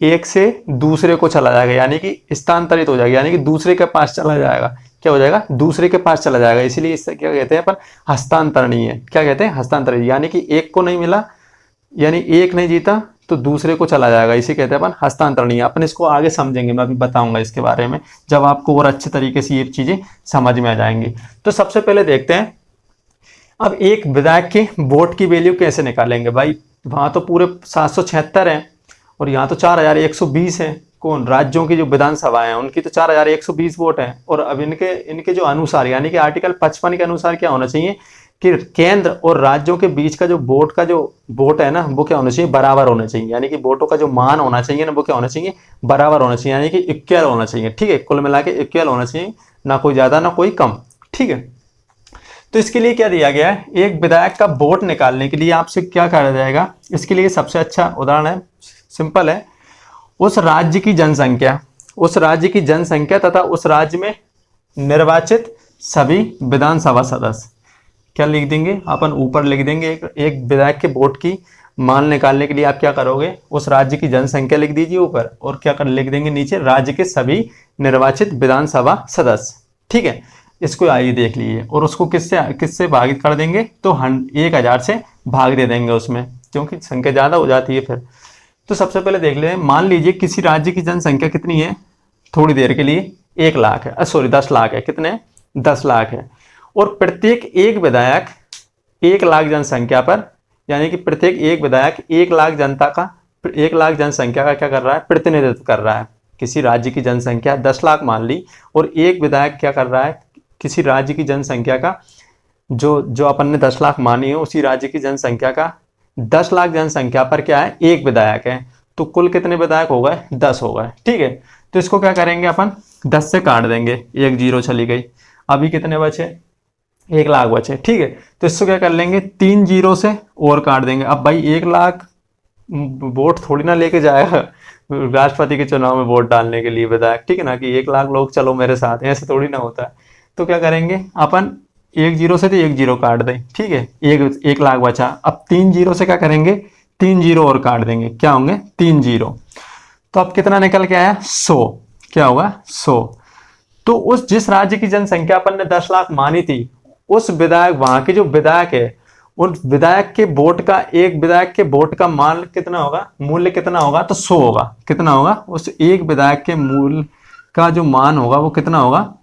एक से दूसरे को चला जाएगा, यानी कि स्थानांतरित हो जाएगा, यानी कि दूसरे के पास चला जाएगा। क्या हो जाएगा, दूसरे के पास चला जाएगा। इसीलिए इससे क्या कहते हैं अपन, हस्तांतरणीय। क्या कहते हैं, हस्तांतरणीय। यानी कि एक को नहीं मिला, यानी एक नहीं जीता तो दूसरे को चला जाएगा, इसे कहते हैं अपन हस्तांतरणीय। अपन इसको आगे समझेंगे, मैं अभी बताऊंगा इसके बारे में जब आपको और अच्छे तरीके से ये चीजें समझ में आ जाएंगी। तो सबसे पहले देखते हैं, अब एक विधायक के वोट की वैल्यू कैसे निकालेंगे। भाई वहां तो पूरे 776 हैं और यहाँ तो 4120 है। कौन, राज्यों की जो विधानसभा है उनकी तो 4120 वोट हैं। और अब इनके जो अनुसार, यानी कि आर्टिकल 55 के अनुसार क्या होना चाहिए कि केंद्र और राज्यों के बीच का जो वोट है ना, वो क्या होना चाहिए, बराबर होना चाहिए। यानी कि वोटों का जो मान होना चाहिए ना, वो क्या होना चाहिए, बराबर होना चाहिए, यानी कि इक्वल होना चाहिए। ठीक है, कुल मिला के इक्वल होना चाहिए, ना कोई ज्यादा ना कोई कम। ठीक है, तो इसके लिए क्या दिया गया है, एक विधायक का वोट निकालने के लिए आपसे क्या करा जाएगा। इसके लिए सबसे अच्छा उदाहरण है, सिंपल है, उस राज्य की जनसंख्या तथा उस राज्य में निर्वाचित सभी विधानसभा सदस्य। क्या लिख देंगे अपन, ऊपर लिख देंगे एक विधायक के वोट की मान निकालने के लिए आप क्या करोगे, उस राज्य की जनसंख्या लिख दीजिए ऊपर, और क्या कर लिख देंगे नीचे, राज्य के सभी निर्वाचित विधानसभा सदस्य। ठीक है, इसको आइए देख लीजिए। और उसको किससे भागित कर देंगे, तो 1000 से भाग दे देंगे उसमें, क्योंकि संख्या ज्यादा हो जाती है फिर। तो सबसे पहले देख लें, मान लीजिए किसी राज्य की जनसंख्या कितनी है, थोड़ी देर के लिए 1 लाख है, 10 लाख है। कितने, 10 लाख है। और प्रत्येक एक विधायक 1 लाख जनसंख्या पर, यानी कि प्रत्येक एक विधायक 1 लाख जनसंख्या का क्या कर रहा है, प्रतिनिधित्व कर रहा है। किसी राज्य की जनसंख्या 10 लाख मान ली, और एक विधायक क्या कर रहा है, किसी राज्य की जनसंख्या का जो अपन ने 10 लाख मानी है, उसी राज्य की जनसंख्या का 10 लाख जनसंख्या पर क्या है, एक विधायक है। तो कुल कितने विधायक हो गए, 10 हो गए। ठीक है, तो इसको क्या करेंगे अपन, 10 से काट देंगे, 1 0 चली गई। अभी कितने बचे, 1 लाख बचे। ठीक है, तो इसको क्या कर लेंगे, 3 0 से और काट देंगे। अब भाई 1 लाख वोट थोड़ी ना लेके जाएगा राष्ट्रपति के चुनाव में वोट डालने के लिए विधायक। ठीक है ना, कि 1 लाख लोग चलो मेरे साथ, ऐसे थोड़ी ना होता है। तो क्या करेंगे अपन, 1 0 से तो 1 0 काट दें। ठीक है, 1 लाख बचा। अब 3 0 से क्या करेंगे, 3 0 और काट देंगे, क्या होंगे, 3 0। तो अब कितना निकल के आया, 100। क्या होगा, 100। तो उस जिस राज्य की जनसंख्या अपन ने 10 लाख मानी थी, उस विधायक, वहां के जो विधायक है, उन विधायक के वोट का, एक विधायक के वोट का मान कितना होगा, मूल्य कितना होगा, तो 100 होगा। कितना होगा, उस एक विधायक के मूल्य का जो मान होगा वो कितना होगा,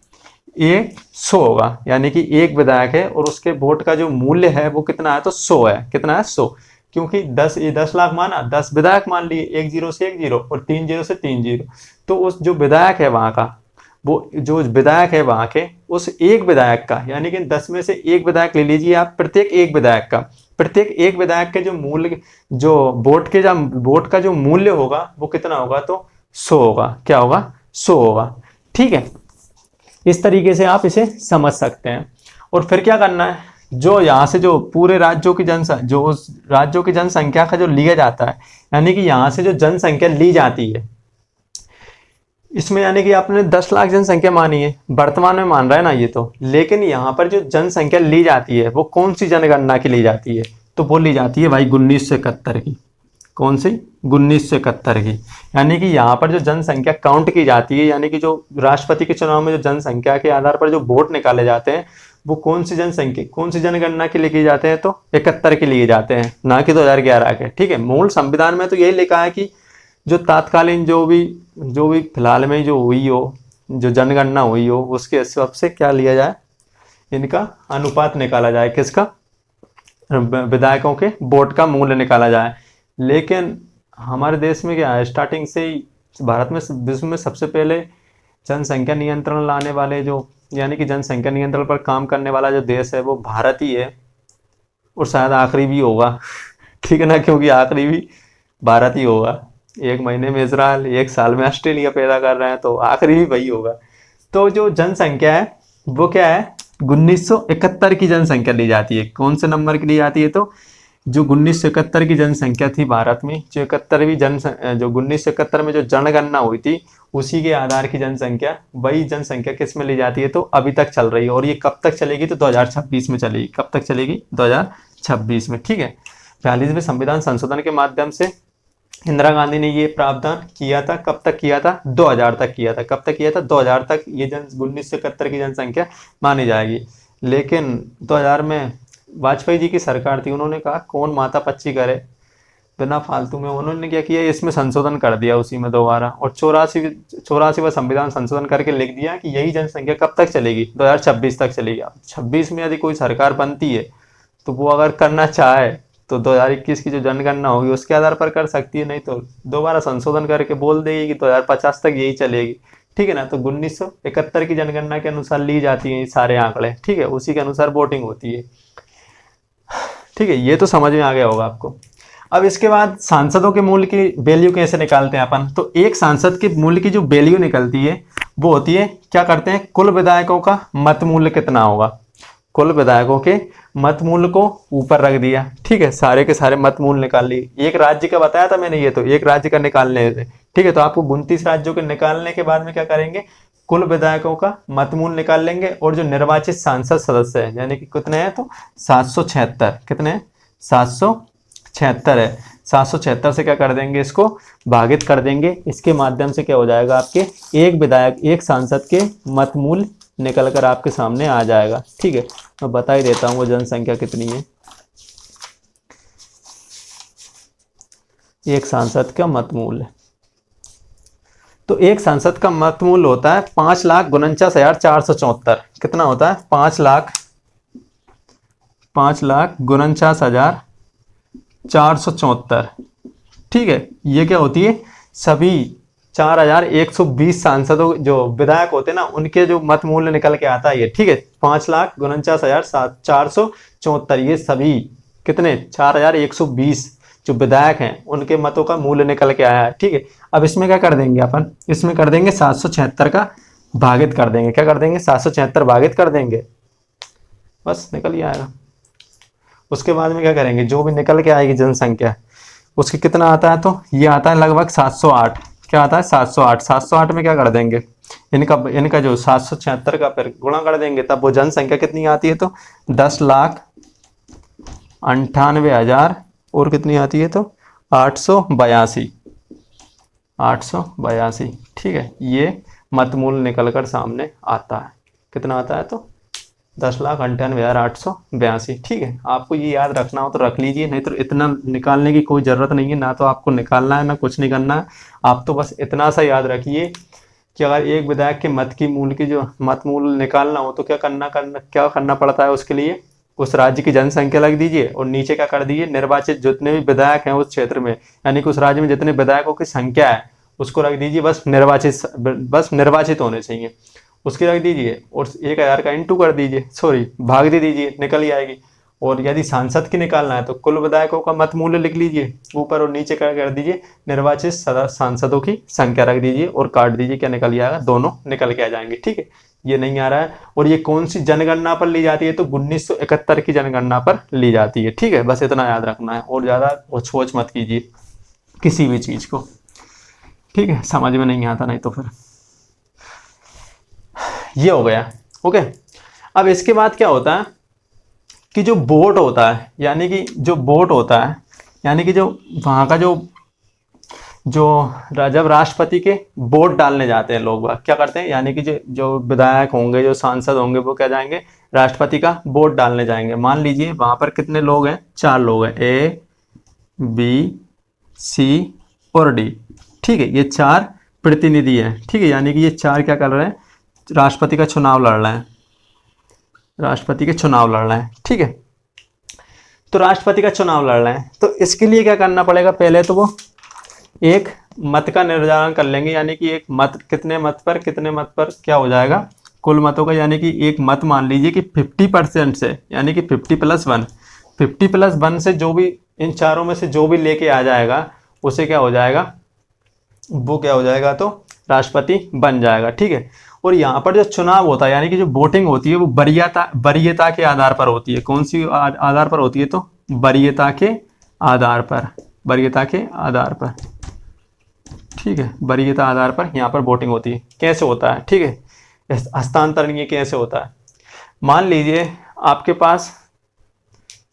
100 होगा। यानी कि एक विधायक है और उसके वोट का जो मूल्य है वो कितना है, तो 100 है। कितना है, 100। क्योंकि 10 लाख माना, 10 विधायक मान लिए, 1 0 से 1 0 और 3 0 से 3 0। तो उस जो विधायक है वहां का, वो जो विधायक है वहां के, उस एक विधायक का, यानी कि 10 में से एक विधायक ले लीजिए आप, प्रत्येक एक विधायक के जो मूल्य, जो वोट का जो मूल्य होगा वो कितना होगा, तो 100 होगा। क्या होगा, 100 होगा। ठीक है, इस तरीके से आप इसे समझ सकते हैं। और फिर क्या करना है, जो यहाँ से जो पूरे राज्यों की जनसंख्या का जो लिया जाता है, यानी कि यहाँ से जो जनसंख्या ली जाती है, इसमें यानी कि आपने 10 लाख जनसंख्या मानी है, वर्तमान में मान रहा है ना ये तो, लेकिन यहाँ पर जो जनसंख्या ली जाती है वो कौन सी जनगणना की ली जाती है, तो वो ली जाती है भाई 1971 की। कौन सी? 1971 की। यानी कि यहाँ पर जो जनसंख्या काउंट की जाती है, यानी कि जो राष्ट्रपति के चुनाव में जो जनसंख्या के आधार पर जो वोट निकाले जाते हैं वो कौन सी जनसंख्या, कौन सी जनगणना के लिए किए जाते हैं, तो 71 के लिए जाते हैं, ना कि 2011 के। ठीक है, मूल संविधान में तो यही लिखा है कि जो तात्कालीन जो भी फिलहाल में जो हुई हो, जो जनगणना हुई हो, उसके हिसाब से क्या लिया जाए, इनका अनुपात निकाला जाए, किसका? विधायकों के वोट का मूल्य निकाला जाए। लेकिन हमारे देश में क्या है, स्टार्टिंग से ही भारत में विश्व में सबसे पहले जनसंख्या नियंत्रण लाने वाले जो, यानी कि जनसंख्या नियंत्रण पर काम करने वाला जो देश है वो भारत ही है, और शायद आखिरी भी होगा। ठीक है ना, क्योंकि आखिरी भी भारत ही होगा। एक महीने में इजराइल, एक साल में ऑस्ट्रेलिया पैदा कर रहे हैं, तो आखिरी भी वही होगा। तो जो जनसंख्या है वो क्या है, 1971 की जनसंख्या ली जाती है। कौन से नंबर की ली जाती है, तो जो 1971 की जनसंख्या थी भारत में, जो 1971 में जो जनगणना हुई थी उसी के आधार की जनसंख्या, वही जनसंख्या किस में ली जाती है, तो अभी तक चल रही है। और ये कब तक चलेगी, तो 2026 में चलेगी। कब तक चलेगी? 2026 में। ठीक है, 42वें संविधान संशोधन के माध्यम से इंदिरा गांधी ने ये प्रावधान किया था। कब तक किया था? 2000 तक किया था। कब तक किया था? 2000 तक ये 1971 की जनसंख्या मानी जाएगी। लेकिन 2000 में वाजपेयी जी की सरकार थी, उन्होंने कहा कौन माता पच्ची करे बिना फालतू में, उन्होंने क्या किया, इसमें संशोधन कर दिया उसी में दोबारा, और 84वां संविधान संशोधन करके लिख दिया कि यही जनसंख्या कब तक चलेगी, 2026 तक चलेगी। 26 में यदि कोई सरकार बनती है तो वो अगर करना चाहे तो 2021 की जो जनगणना होगी उसके आधार पर कर सकती है, नहीं तो दोबारा संशोधन करके बोल देगी कि 2050 तक यही चलेगी। ठीक है ना, तो 1971 की जनगणना के अनुसार ली जाती है ये सारे आंकड़े। ठीक है, उसी के अनुसार वोटिंग होती है। ठीक है, ये तो समझ में आ गया होगा आपको। अब इसके बाद सांसदों के मूल्य की वैल्यू कैसे निकालते हैं अपन, तो एक सांसद के मूल्य की जो वैल्यू निकलती है वो होती है, क्या करते हैं, कुल विधायकों का मत मूल्य कितना होगा, कुल विधायकों के मत मूल्य को ऊपर रख दिया। ठीक है, सारे के सारे मत मूल्य निकाल लिए। एक राज्य का बताया था मैंने, ये तो एक राज्य का निकालने थे। ठीक है, तो आपको 29 राज्यों के निकालने के बाद में क्या करेंगे, कुल विधायकों का मत मूल्य निकाल लेंगे, और जो निर्वाचित सांसद सदस्य है यानी कि कितने हैं, तो 776। कितने हैं? 776 है। 776 से क्या कर देंगे, इसको भागित कर देंगे। इसके माध्यम से क्या हो जाएगा, आपके एक विधायक, एक सांसद के मत मूल्य निकल कर आपके सामने आ जाएगा। ठीक है, मैं बता ही देता हूँ वो जनसंख्या कितनी है। एक सांसद का मत मूल्य, तो एक सांसद का मत मूल्य होता है 5,49,474। कितना होता है? 5,49,474। ठीक है, ये क्या होती है, सभी 4,120 सांसदों जो विधायक होते हैं ना उनके जो मत मूल्य निकल के आता है ये। ठीक है, 5,49,474, ये सभी कितने, 4,120 जो विधायक हैं उनके मतों का मूल्य निकल के आया है। ठीक है, अब इसमें क्या कर देंगे अपन, इसमें कर देंगे 776 का भागित कर देंगे। क्या कर देंगे? 776 भागित कर देंगे, बस निकल ही आएगा। उसके बाद में क्या करेंगे, जो भी निकल के आएगी जनसंख्या उसकी कितना आता है, तो ये आता है लगभग 708। क्या आता है? 708। 708 में क्या कर देंगे, इनका जो 776 का फिर गुणा कर देंगे, तब वो जनसंख्या कितनी आती है, तो 10,98,000 और कितनी आती है, तो 882। 882। ठीक है, ये मत मूल्य निकल कर सामने आता है। कितना आता है, तो 10,98,882। ठीक है, आपको ये याद रखना हो तो रख लीजिए, नहीं तो इतना निकालने की कोई ज़रूरत नहीं है, ना तो आपको निकालना है ना कुछ नहीं करना है। आप तो बस इतना सा याद रखिए कि अगर एक विधायक के मत की मूल्य की जो मत मूल्य निकालना हो तो क्या करना पड़ता है, उसके लिए उस राज्य की जनसंख्या लग दीजिए और नीचे क्या कर दीजिए, निर्वाचित जितने भी विधायक हैं उस क्षेत्र में, यानी कि उस राज्य में जितने विधायकों की संख्या है उसको रख दीजिए, बस निर्वाचित होने चाहिए, उसकी रख दीजिए और 1000 का इंटू कर दीजिए, सॉरी भाग दे दीजिए, निकल ही आएगी। और यदि सांसद की निकालना है तो कुल विधायकों का मत मूल्य लिख लीजिए ऊपर और नीचे क्या कर दीजिए, निर्वाचित सांसदों की संख्या रख दीजिए और काट दीजिए, क्या निकल आएगा, दोनों निकल के आ जाएंगे। ठीक है, ये नहीं आ रहा है। और ये कौन सी जनगणना पर ली जाती है, तो 1971 की जनगणना पर ली जाती है। ठीक है, बस इतना याद रखना है और ज़्यादा सोच मत कीजिए किसी भी चीज़ को। ठीक है, समझ में नहीं आता नहीं तो फिर ये हो गया। ओके, अब इसके बाद क्या होता है कि जो वोट होता है, यानी कि जो वोट होता है, यानी कि जो वहाँ का जो जो जब राष्ट्रपति के वोट डालने जाते हैं लोग वह क्या करते हैं, यानी कि जो जो विधायक होंगे, जो सांसद होंगे, वो क्या जाएंगे, राष्ट्रपति का वोट डालने जाएंगे। मान लीजिए वहाँ पर कितने लोग हैं, 4 लोग हैं, ए बी सी और डी। ठीक है, ये 4 प्रतिनिधि हैं। ठीक है, यानी कि ये 4 क्या कर रहे हैं, राष्ट्रपति का चुनाव लड़ रहे हैं, राष्ट्रपति के चुनाव लड़ रहे हैं। ठीक है, तो राष्ट्रपति का चुनाव लड़ रहे हैं, तो इसके लिए क्या करना पड़ेगा, पहले तो वो एक मत का निर्धारण कर लेंगे, यानी कि एक मत कितने मत पर क्या हो जाएगा, कुल मतों का, यानी कि एक मत मान लीजिए कि 50% से, यानी कि 50+1 से जो भी इन चारों में से जो भी लेके आ जाएगा उसे क्या हो जाएगा, वो क्या हो जाएगा, तो राष्ट्रपति बन जाएगा। ठीक है, और यहाँ पर जो चुनाव होता है, यानी कि जो वोटिंग होती है, वो वरीयता के आधार पर होती है। कौन सी आधार पर होती है, तो वरीयता के आधार पर, वरीयता के आधार पर। ठीक है, वरीयता आधार पर यहाँ पर वोटिंग होती है। कैसे होता है, ठीक है, हस्तांतरण ये कैसे होता है, मान लीजिए आपके पास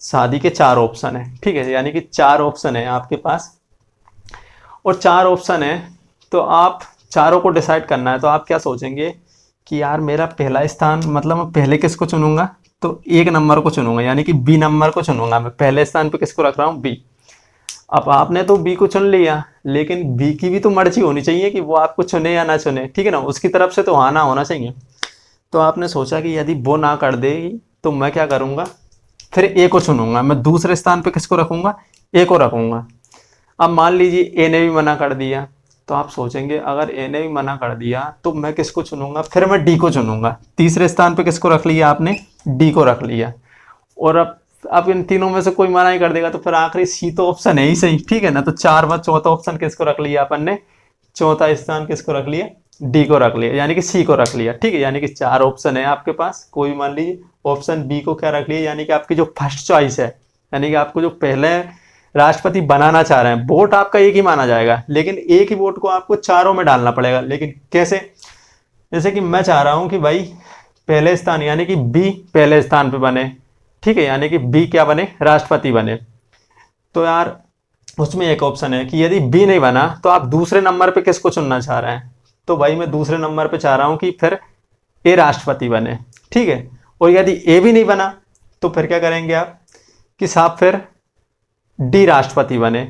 शादी के 4 ऑप्शन है। ठीक है, यानी कि 4 ऑप्शन है आपके पास, और 4 ऑप्शन है, तो आप चारों को डिसाइड करना है। तो आप क्या सोचेंगे कि यार मेरा पहला स्थान, मतलब मैं पहले किसको चुनूंगा, तो 1 नंबर को चुनूंगा, यानी कि बी नंबर को चुनूंगा। मैं पहले स्थान पे किसको रख रहा हूँ, बी। अब आपने तो बी को चुन लिया, लेकिन बी की भी तो मर्जी होनी चाहिए कि वो आपको चुने या ना चुने। ठीक है ना, उसकी तरफ से तो हाँ ना होना चाहिए। तो आपने सोचा कि यदि वो ना कर देगी तो मैं क्या करूँगा, फिर ए को चुनूंगा। मैं दूसरे स्थान पे किसको रखूँगा, ए को रखूँगा। अब मान लीजिए ए ने भी मना कर दिया, तो आप सोचेंगे अगर ए ने भी मना कर दिया तो मैं किसको चुनूंगा, फिर मैं डी को चुनूंगा। तीसरे स्थान पे किसको रख लिया आपने, डी को रख लिया। और अब इन तीनों में से कोई मना ही कर देगा तो फिर आखिरी सी तो ऑप्शन है ही सही। ठीक है ना, तो 4 में चौथा ऑप्शन किसको रख लिया अपन ने, चौथा स्थान किसको रख लिया, डी को रख लिया, यानी कि सी को रख लिया। ठीक है, यानी कि 4 ऑप्शन है आपके पास, कोई मान लीजिए ऑप्शन बी को क्या रख लिया, यानी कि आपकी जो फर्स्ट चॉइस है, यानी कि आपको जो पहले राष्ट्रपति बनाना चाह रहे हैं, वोट आपका एक ही माना जाएगा, लेकिन एक ही वोट को आपको चारों में डालना पड़ेगा। लेकिन कैसे, जैसे कि मैं चाह रहा हूं कि भाई पहले स्थान, यानी कि बी पहले स्थान पे बने। ठीक है, यानी कि बी क्या बने, राष्ट्रपति बने। तो यार उसमें एक ऑप्शन है कि यदि बी नहीं बना तो आप दूसरे नंबर पे किसको चुनना चाह रहे हैं, तो भाई मैं दूसरे नंबर पे चाह रहा हूं कि फिर ए राष्ट्रपति बने। ठीक है, और यदि ए भी नहीं बना तो फिर क्या करेंगे आप कि साहब फिर डी राष्ट्रपति बने।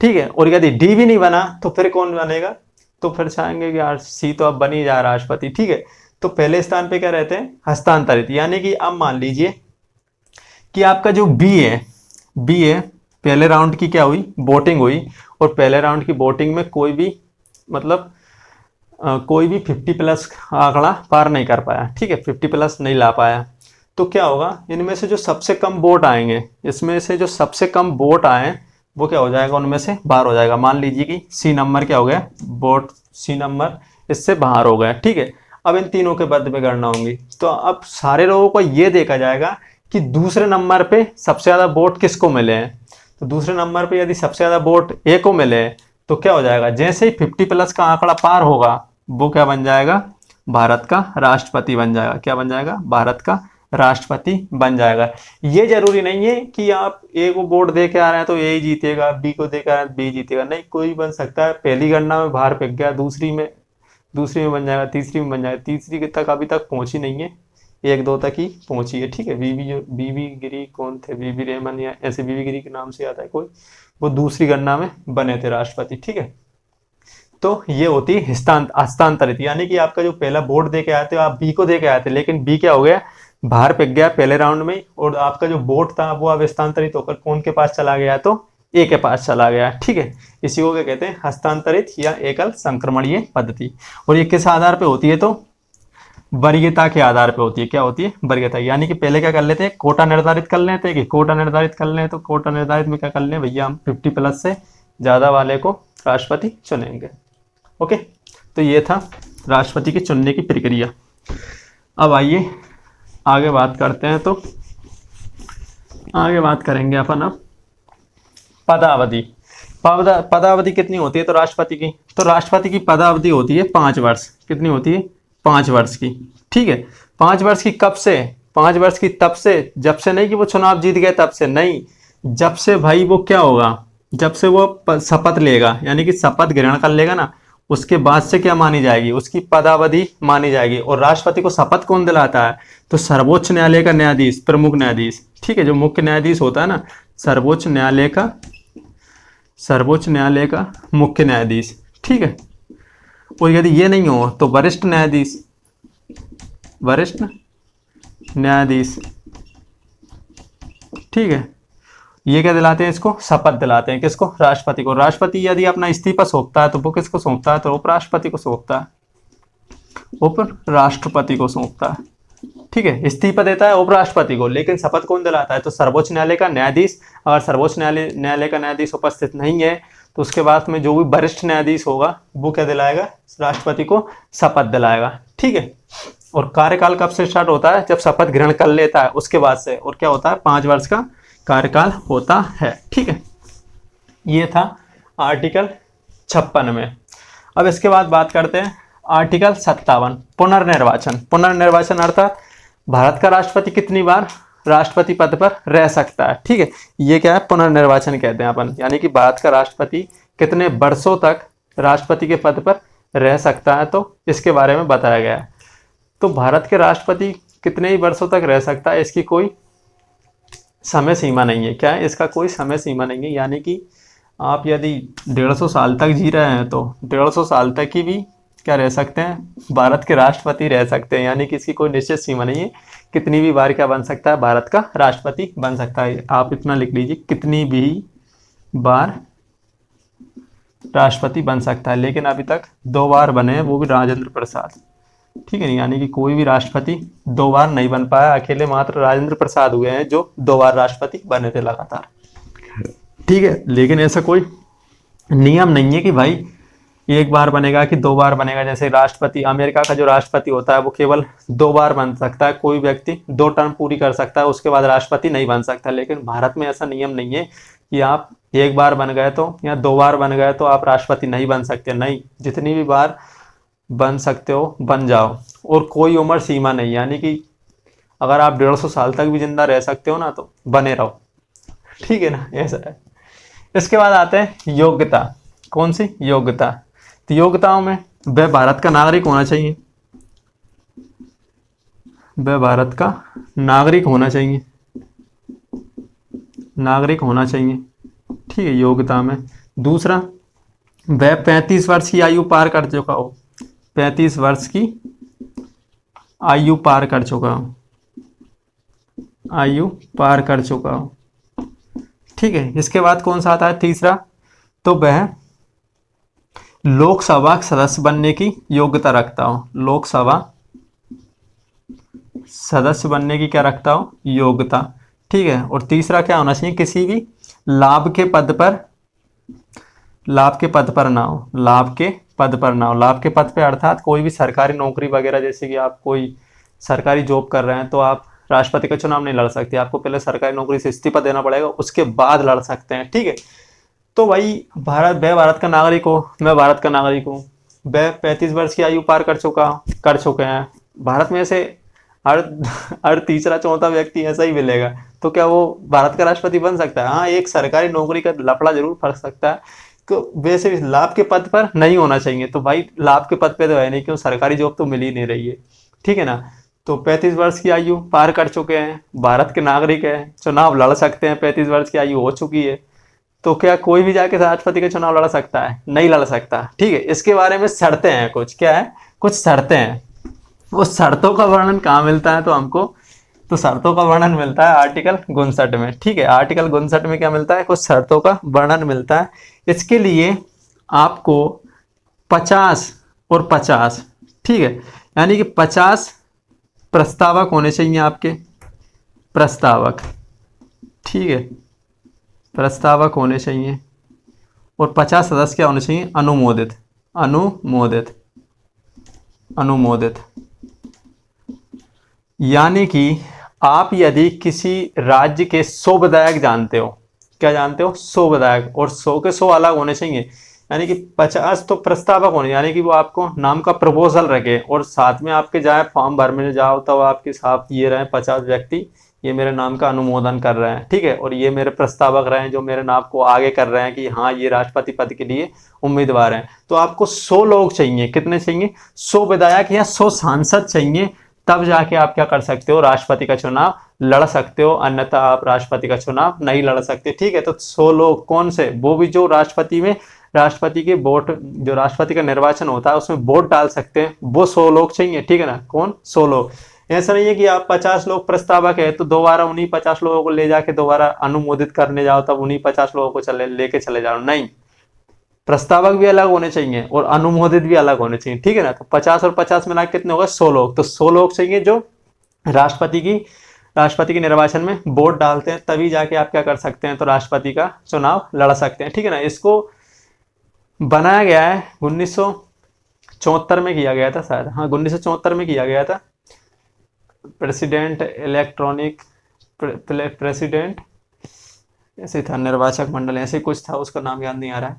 ठीक है, और यदि डी भी नहीं बना तो फिर कौन बनेगा, तो फिर चाहेंगे कि यार सी तो अब बन ही जा राष्ट्रपति। ठीक है, तो पहले स्थान पे क्या रहते हैं, हस्तांतरित। यानी कि अब मान लीजिए कि आपका जो बी है, पहले राउंड की क्या हुई, वोटिंग हुई, और पहले राउंड की वोटिंग में कोई भी मतलब कोई भी 50+ आंकड़ा पार नहीं कर पाया। ठीक है, 50+ नहीं ला पाया, तो क्या होगा, इनमें से जो सबसे कम वोट आएंगे, इसमें से जो सबसे कम वोट आए वो क्या हो जाएगा, उनमें से बाहर हो जाएगा। मान लीजिए कि सी नंबर क्या हो गया, वोट सी नंबर इससे बाहर हो गया। ठीक है, अब इन तीनों के मध्य में गणना होंगी, तो अब सारे लोगों को ये देखा जाएगा कि दूसरे नंबर पे सबसे ज़्यादा वोट किसको मिले हैं। तो दूसरे नंबर पे यदि सबसे ज़्यादा वोट ए को मिले तो क्या हो जाएगा, जैसे ही 50+ का आंकड़ा पार होगा वो क्या बन जाएगा, भारत का राष्ट्रपति बन जाएगा। क्या बन जाएगा, भारत का राष्ट्रपति बन जाएगा। ये जरूरी नहीं है कि आप ए को वोट दे के आ रहे हैं तो ए ही जीतेगा, बी को दे के आ रहे हैं बी जीतेगा, नहीं, कोई बन सकता है। पहली गणना में बाहर फेंक गया, दूसरी में बन जाएगा, तीसरी में बन जाएगा, तीसरी तक अभी तक पहुंची नहीं है, 1-2 तक ही पहुंची है। ठीक है, बीबी गिरी कौन थे, बीबी रेमन या ऐसे बीबी गिरी के नाम से आता है कोई, वो दूसरी गणना में बने थे राष्ट्रपति। ठीक है, तो ये होती है हस्तांतरित, यानी कि आपका जो पहला वोट दे के आते हो, आप बी को दे के आए थे, लेकिन बी क्या हो गया, बाहर फेंक गया पहले राउंड में, और आपका जो वोट था वो अब हस्तांतरित होकर कौन के पास चला गया, तो ए के पास चला गया। ठीक है, इसी को क्या कहते हैं, हस्तांतरित या एकल संक्रमणीय पद्धति। और ये किस आधार पे होती है, तो वरीयता के आधार पे होती है। क्या होती है, वरीयता, यानी कि पहले क्या कर लेते हैं, कोटा निर्धारित कर लेते हैं कि कोटा निर्धारित कर लें, तो कोटा निर्धारित में क्या कर लें भैया, हम 50+ से ज़्यादा वाले को राष्ट्रपति चुनेंगे। ओके, तो ये था राष्ट्रपति के चुनने की प्रक्रिया। अब आइए आगे बात करते हैं, तो आगे बात करेंगे अपन अब पदावधि। पदावधि कितनी होती है, तो राष्ट्रपति की पदावधि होती है 5 वर्ष। कितनी होती है, 5 वर्ष की। ठीक है, 5 वर्ष की कब से? 5 वर्ष की तब से, जब से नहीं कि वो चुनाव जीत गए तब से नहीं, जब से भाई वो क्या होगा, जब से वो शपथ लेगा, यानी कि शपथ ग्रहण कर लेगा ना, उसके बाद से क्या मानी जाएगी, उसकी पदावधि मानी जाएगी। और राष्ट्रपति को शपथ कौन दिलाता है? तो सर्वोच्च न्यायालय का न्यायाधीश, प्रमुख न्यायाधीश। ठीक है, जो मुख्य न्यायाधीश होता है ना, सर्वोच्च न्यायालय का मुख्य न्यायाधीश। ठीक है, और यदि ये नहीं हो तो वरिष्ठ न्यायाधीश। ठीक है, ये क्या दिलाते हैं, इसको शपथ दिलाते हैं। किसको? राष्ट्रपति को। राष्ट्रपति यदि अपना इस्तीफा सौंपता है तो वो किसको सौंपता है? तो उपराष्ट्रपति को सौंपता है, उपराष्ट्रपति को सौंपता है। ठीक है, इस्तीफा देता है उपराष्ट्रपति को, लेकिन शपथ कौन दिलाता है? तो सर्वोच्च न्यायालय का न्यायाधीश। अगर सर्वोच्च न्यायालय का न्यायाधीश उपस्थित नहीं है तो उसके बाद में जो भी वरिष्ठ न्यायाधीश होगा वो क्या दिलाएगा? राष्ट्रपति को शपथ दिलाएगा। ठीक है, और कार्यकाल कब से स्टार्ट होता है? जब शपथ ग्रहण कर लेता है उसके बाद से। और क्या होता है? 5 वर्ष का कार्यकाल होता है। ठीक है, ये था आर्टिकल 56 में। अब इसके बाद बात करते हैं आर्टिकल 57, पुनर्निर्वाचन। पुनर्निर्वाचन अर्थात भारत का राष्ट्रपति कितनी बार राष्ट्रपति पद पर रह सकता है। ठीक है, ये क्या है? पुनर्निर्वाचन कहते हैं अपन, यानी कि भारत का राष्ट्रपति कितने वर्षों तक राष्ट्रपति के पद पर रह सकता है, तो इसके बारे में बताया गया है। तो भारत के राष्ट्रपति कितने ही वर्षों तक रह सकता है, इसकी कोई समय सीमा नहीं है। क्या है? इसका कोई समय सीमा नहीं है, यानी कि आप यदि 150 साल तक जी रहे हैं तो 150 साल तक ही भी क्या रह सकते हैं? भारत के राष्ट्रपति रह सकते हैं, यानी कि इसकी कोई निश्चित सीमा नहीं है। कितनी भी बार क्या बन सकता है? भारत का राष्ट्रपति बन सकता है। आप इतना लिख लीजिए, कितनी भी बार राष्ट्रपति बन सकता है। लेकिन अभी तक 2 बार बने हैं, वो भी राजेंद्र प्रसाद। ठीक है, यानी कि कोई भी राष्ट्रपति 2 बार नहीं बन पाया, अकेले मात्र राजेंद्र प्रसाद हुए हैं जो 2 बार राष्ट्रपति बने थे लगातार। ठीक है, लेकिन ऐसा कोई नियम नहीं है कि भाई 1 बार बनेगा कि 2 बार बनेगा। जैसे राष्ट्रपति, अमेरिका का जो राष्ट्रपति होता है वो केवल 2 बार बन सकता है। कोई व्यक्ति 2 टर्म पूरी कर सकता है, उसके बाद राष्ट्रपति नहीं बन सकता। लेकिन भारत में ऐसा नियम नहीं है कि आप 1 बार बन गए तो या 2 बार बन गए तो आप राष्ट्रपति नहीं बन सकते। नहीं, जितनी भी बार बन सकते हो बन जाओ, और कोई उम्र सीमा नहीं, यानी कि अगर आप 150 साल तक भी जिंदा रह सकते हो ना तो बने रहो। ठीक है ना, ऐसा है। इसके बाद आते हैं योग्यता। कौन सी? योग्यता। तो योग्यताओं में वह भारत का नागरिक होना चाहिए, वह भारत का नागरिक होना चाहिए, नागरिक होना चाहिए। ठीक है, योग्यता में। दूसरा, वह 35 वर्ष की आयु पार कर चुका हो, 35 वर्ष की आयु पार कर चुका हो, आयु पार कर चुका हो। ठीक है, इसके बाद कौन सा आता है? तीसरा, तो वह लोकसभा सदस्य बनने की योग्यता रखता हो, लोकसभा सदस्य बनने की क्या रखता हो? योग्यता। ठीक है, और तीसरा क्या होना चाहिए? किसी भी लाभ के पद पर ना हो, लाभ के पद पर ना हो। लाभ के पद पे अर्थात कोई भी सरकारी नौकरी वगैरह, जैसे कि आप कोई सरकारी जॉब कर रहे हैं तो आप राष्ट्रपति का चुनाव नहीं लड़ सकते, आपको पहले सरकारी नौकरी से इस्तीफा देना पड़ेगा, उसके बाद लड़ सकते हैं। ठीक है, तो भाई वह भारत का नागरिक हो, मैं भारत का नागरिक हूँ, वह 35 वर्ष की आयु पार कर चुके हैं। भारत में ऐसे हर तीसरा चौथा व्यक्ति ऐसा ही मिलेगा, तो क्या वो भारत का राष्ट्रपति बन सकता है? हाँ, एक सरकारी नौकरी का लफड़ा जरूर फंस सकता है, तो वैसे भी लाभ के पद पर नहीं होना चाहिए। तो भाई लाभ के पद पे तो है नहीं, क्यों? सरकारी जॉब तो मिल ही नहीं रही है। ठीक है ना, तो 35 वर्ष की आयु पार कर चुके हैं, भारत के नागरिक है, चुनाव लड़ सकते हैं, 35 वर्ष की आयु हो चुकी है, तो क्या कोई भी जाके राष्ट्रपति का चुनाव लड़ सकता है? नहीं लड़ सकता। ठीक है, इसके बारे में शर्तें हैं कुछ। क्या है? कुछ शर्तें हैं। वो शर्तों का वर्णन कहाँ मिलता है? तो हमको तो शर्तों का वर्णन मिलता है आर्टिकल 59 में। ठीक है, आर्टिकल 59 में क्या मिलता है? कुछ शर्तों का वर्णन मिलता है। इसके लिए आपको 50 और 50, ठीक है, यानी कि 50 प्रस्तावक होने चाहिए आपके, प्रस्तावक। ठीक है, प्रस्तावक होने चाहिए, और 50 सदस्य क्या होने चाहिए? अनुमोदित, अनुमोदित, अनुमोदित। यानी कि आप यदि किसी राज्य के 100 विधायक जानते हो, क्या जानते हो? 100 विधायक, और 100 के 100 अलग होने चाहिए। यानी कि 50 तो प्रस्तावक होने, यानी कि वो आपको नाम का प्रपोजल रखे और साथ में आपके जाए फॉर्म भरने जाओ तो आपके साथ ये रहे 50 व्यक्ति, ये मेरे नाम का अनुमोदन कर रहे हैं, ठीक है, और ये मेरे प्रस्तावक रहे हैं जो मेरे नाम को आगे कर रहे हैं कि हाँ ये राष्ट्रपति पद के लिए उम्मीदवार हैं। तो आपको 100 लोग चाहिए, कितने चाहिए, 100 विधायक या 100 सांसद चाहिए, तब जाके आप क्या कर सकते हो, राष्ट्रपति का चुनाव लड़ सकते हो, अन्यथा आप राष्ट्रपति का चुनाव नहीं लड़ सकते, ठीक है। तो 100 लोग कौन से, वो भी जो राष्ट्रपति के वोट, जो राष्ट्रपति का निर्वाचन होता है उसमें वोट डाल सकते हैं, वो 100 लोग चाहिए, ठीक है ना, कौन, 100 लोग। ऐसा नहीं है कि आप 50 लोग प्रस्तावक है तो दोबारा उन्हीं 50 लोगों को ले जाके दोबारा अनुमोदित करने जाओ, तब उन्हीं 50 लोगों को लेके चले जाओ, नहीं, प्रस्तावक भी अलग होने चाहिए और अनुमोदित भी अलग होने चाहिए, ठीक है ना। तो 50 और 50 मिला कितने होगा, 100 लोग। तो 100 लोग चाहिए जो राष्ट्रपति के निर्वाचन में वोट डालते हैं, तभी जाके आप क्या कर सकते हैं, तो राष्ट्रपति का चुनाव लड़ सकते हैं, ठीक है ना। इसको बनाया गया है 1974 में किया गया था शायद, हाँ 1974 में किया गया था। प्रेसिडेंट इलेक्ट्रॉनिक प्रेसिडेंट ऐसे था, निर्वाचक मंडल ऐसे कुछ था, उसका नाम याद नहीं आ रहा है,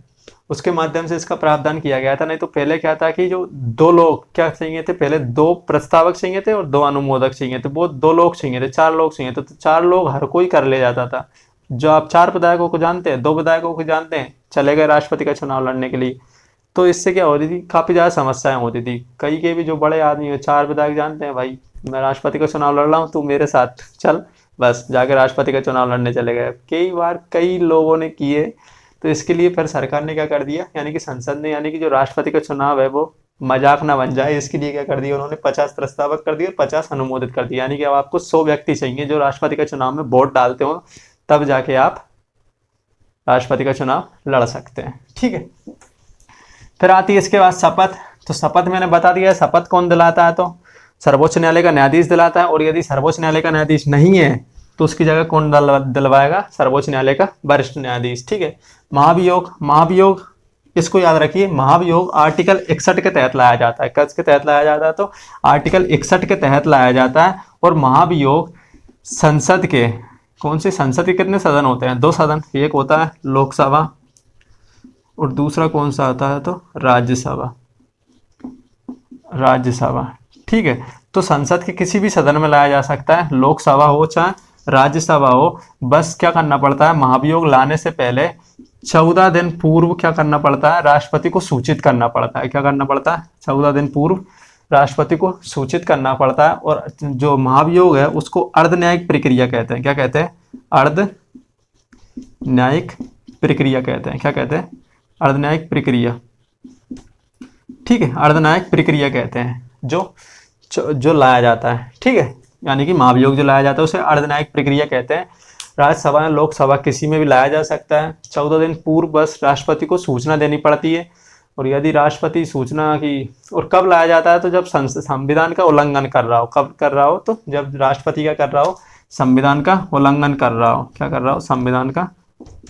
उसके माध्यम से इसका प्रावधान किया गया था। नहीं तो पहले क्या था कि जो 2 लोग क्या चाहिए थे, पहले 2 प्रस्तावक चाहिए थे और 2 अनुमोदक चाहिए थे, वो 2 लोग चाहिए थे, 4 लोग चाहिए थे, तो 4 लोग हर कोई कर ले जाता था। जो आप 4 विधायकों को जानते हैं, 2 विधायकों को जानते हैं, चले गए राष्ट्रपति का चुनाव लड़ने के लिए, तो इससे क्या होती थी, काफी ज्यादा समस्याएं होती थी। कई के भी जो बड़े आदमी है, 4 विधायक जानते हैं भाई मैं राष्ट्रपति का चुनाव लड़ रहा हूँ, तू मेरे साथ चल, बस जाके राष्ट्रपति का चुनाव लड़ने चले गए। कई बार कई लोगों ने किए, तो इसके लिए फिर सरकार ने क्या कर दिया, यानी कि संसद ने, यानी कि जो राष्ट्रपति का चुनाव है वो मजाक ना बन जाए, इसके लिए क्या कर दिया उन्होंने, 50 प्रस्तावक कर दिए और 50 अनुमोदित कर दिया। यानी कि अब आपको 100 व्यक्ति चाहिए जो राष्ट्रपति के चुनाव में वोट डालते हो, तब जाके आप राष्ट्रपति का चुनाव लड़ सकते हैं, ठीक है। फिर आती है इसके बाद शपथ। तो शपथ मैंने बता दिया, शपथ कौन दिलाता है, तो सर्वोच्च न्यायालय का न्यायाधीश दिलाता है, और यदि सर्वोच्च न्यायालय का न्यायाधीश नहीं है तो उसकी जगह कौन दिलवाएगा, सर्वोच्च न्यायालय का वरिष्ठ न्यायाधीश, ठीक है। महाभियोग इसको याद रखिए, महाभियोग आर्टिकल 61 के तहत लाया जाता है। किस के तहत लाया जाता है, तो आर्टिकल 61 के तहत लाया जाता है। और महाभियोग संसद के, कौन से संसद के कितने सदन होते हैं, 2 सदन, एक होता है लोकसभा और दूसरा कौन सा आता है, तो राज्यसभा, ठीक है। तो संसद के किसी भी सदन में लाया जा सकता है, लोकसभा हो चाहे राज्यसभा हो। बस क्या करना पड़ता है, महाभियोग लाने से पहले 14 दिन पूर्व क्या करना पड़ता है, राष्ट्रपति को सूचित करना पड़ता है। क्या करना पड़ता है, 14 दिन पूर्व राष्ट्रपति को सूचित करना पड़ता है। और जो महाभियोग है उसको अर्ध न्यायिक प्रक्रिया कहते हैं। क्या कहते हैं, अर्ध न्यायिक प्रक्रिया कहते हैं। क्या कहते हैं, अर्ध न्यायिक प्रक्रिया, ठीक है, अर्ध न्यायिक प्रक्रिया कहते हैं जो लाया जाता है, ठीक है। यानी कि महाभियोग जो लाया जाता है उसे अर्ध न्यायिक प्रक्रिया कहते हैं। राज्यसभा या लोकसभा किसी में भी लाया जा सकता है। 14 दिन पूर्व बस राष्ट्रपति को सूचना देनी पड़ती है। और यदि राष्ट्रपति सूचना की, और कब लाया जाता है, तो जब संविधान का उल्लंघन कर रहा हो। कब कर रहा हो, तो जब राष्ट्रपति क्या कर रहा हो, संविधान का उल्लंघन कर रहा हो। क्या कर रहा हो, संविधान का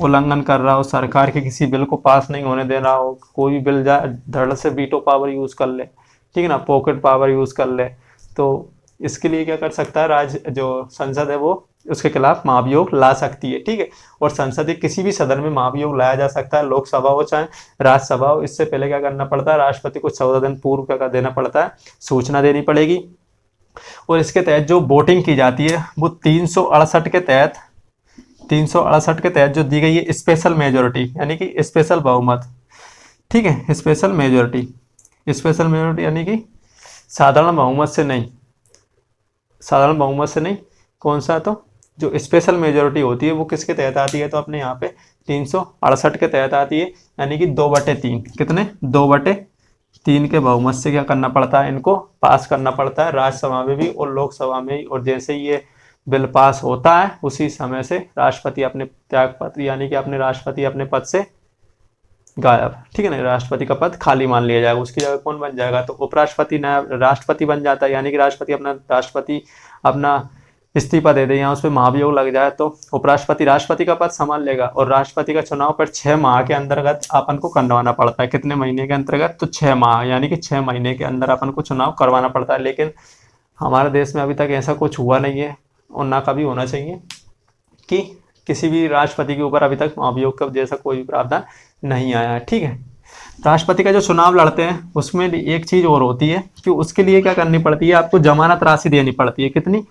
उल्लंघन कर रहा हो, सरकार के किसी बिल को पास नहीं होने दे रहा हो, कोई भी बिल जाए धड़ से वीटो पावर यूज कर ले, ठीक है ना, पॉकेट पावर यूज कर ले, तो इसके लिए क्या कर सकता है, जो संसद है वो उसके खिलाफ महाभियोग ला सकती है, ठीक है। और संसद के किसी भी सदन में महाभियोग लाया जा सकता है, लोकसभा हो चाहे राज्यसभा हो। इससे पहले क्या करना पड़ता है, राष्ट्रपति को 14 दिन पूर्व क्या कर देना पड़ता है, सूचना देनी पड़ेगी। और इसके तहत जो वोटिंग की जाती है वो 368 के तहत जो दी गई है स्पेशल मेजोरिटी, यानी कि स्पेशल बहुमत, ठीक है। स्पेशल मेजोरिटी यानी कि साधारण बहुमत से नहीं, कौन सा, तो जो स्पेशल मेजोरिटी होती है वो किसके तहत आती है, तो अपने यहाँ पे 368 के तहत आती है। यानी कि 2/3, कितने, 2/3 के बहुमत से क्या करना पड़ता है, इनको पास करना पड़ता है, राज्यसभा में भी और लोकसभा में भी। और जैसे ये बिल पास होता है उसी समय से राष्ट्रपति अपने त्यागपत्र, यानी कि अपने पद से गायब, ठीक है ना, राष्ट्रपति का पद खाली मान लिया जाएगा। उसकी जगह कौन बन जाएगा, तो उपराष्ट्रपति नया राष्ट्रपति बन जाता है। यानी कि राष्ट्रपति अपना इस्तीफा दे दे या उस पर महाभियोग लग जाए तो उपराष्ट्रपति राष्ट्रपति का पद संभाल लेगा। और राष्ट्रपति का चुनाव पर 6 माह के अंतर्गत अपन को करवाना पड़ता है। कितने महीने के अंतर्गत, तो 6 माह, यानी कि 6 महीने के अंदर अपन को चुनाव करवाना पड़ता है। लेकिन हमारे देश में अभी तक ऐसा कुछ हुआ नहीं है और ना कभी होना चाहिए कि किसी भी राष्ट्रपति के ऊपर अभी तक महाभियोग का जैसा कोई प्रावधान नहीं आया है, ठीक है। राष्ट्रपति का जो चुनाव लड़ते हैं उसमें भी एक चीज और होती है कि उसके लिए क्या करनी पड़ती है, आपको जमानत राशि देनी पड़ती है। कितनी?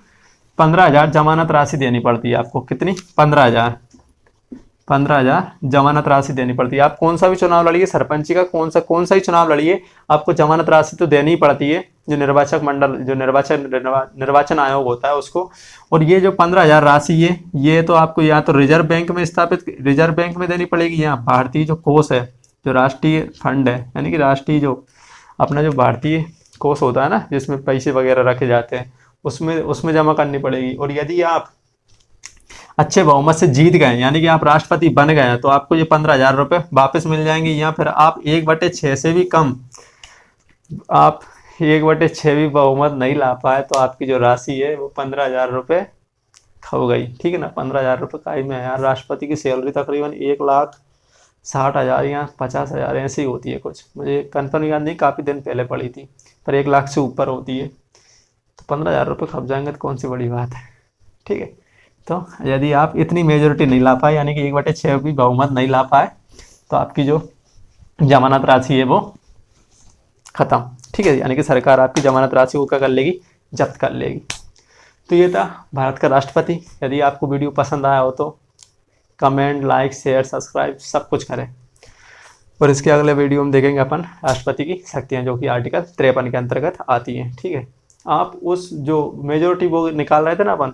15,000 जमानत राशि देनी पड़ती है आपको। कितनी? 15,000। 15,000 जमानत राशि देनी पड़ती है। आप कौन सा भी चुनाव लड़िए, सरपंची का कौन सा ही चुनाव लड़िए, आपको जमानत राशि तो देनी ही पड़ती है, जो निर्वाचक मंडल, जो निर्वाचन आयोग होता है उसको। और ये जो 15,000 राशि है, ये तो आपको या तो रिजर्व बैंक में देनी पड़ेगी, या भारतीय जो कोष है, जो राष्ट्रीय फंड है, यानी कि राष्ट्रीय जो अपना जो भारतीय कोष होता है ना, जिसमें पैसे वगैरह रखे जाते हैं, उसमें जमा करनी पड़ेगी। और यदि आप अच्छे बहुमत से जीत गए, यानी कि आप राष्ट्रपति बन गए हैं, तो आपको ये 15,000 रुपये वापस मिल जाएंगे। या फिर आप 1/6 से भी कम, आप 1/6 भी बहुमत नहीं ला पाए, तो आपकी जो राशि है वो 15,000 रुपये खो गई। ठीक है ना। 15,000 रुपये का ही में यार, राष्ट्रपति की सैलरी तकरीबन 1,60,000 या 50,000 ऐसी होती है कुछ, मुझे कंफर्म याद नहीं, काफ़ी दिन पहले पड़ी थी, पर 1 लाख से ऊपर होती है। तो 15,000 रुपये खप जाएंगे तो कौन सी बड़ी बात है। ठीक है। तो यदि आप इतनी मेजोरिटी नहीं ला पाए, यानी कि 1/6 भी बहुमत नहीं ला पाए, तो आपकी जो जमानत राशि है वो खत्म। ठीक है। यानी कि सरकार आपकी जमानत राशि को क्या कर लेगी? जब्त कर लेगी। तो ये था भारत का राष्ट्रपति। यदि आपको वीडियो पसंद आया हो तो कमेंट, लाइक, शेयर, सब्सक्राइब सब कुछ करें। और इसके अगले वीडियो में देखेंगे अपन राष्ट्रपति की शक्तियाँ, जो कि आर्टिकल 53 के अंतर्गत आती हैं। ठीक है। आप उस जो मेजोरिटी वो निकाल रहे थे ना अपन,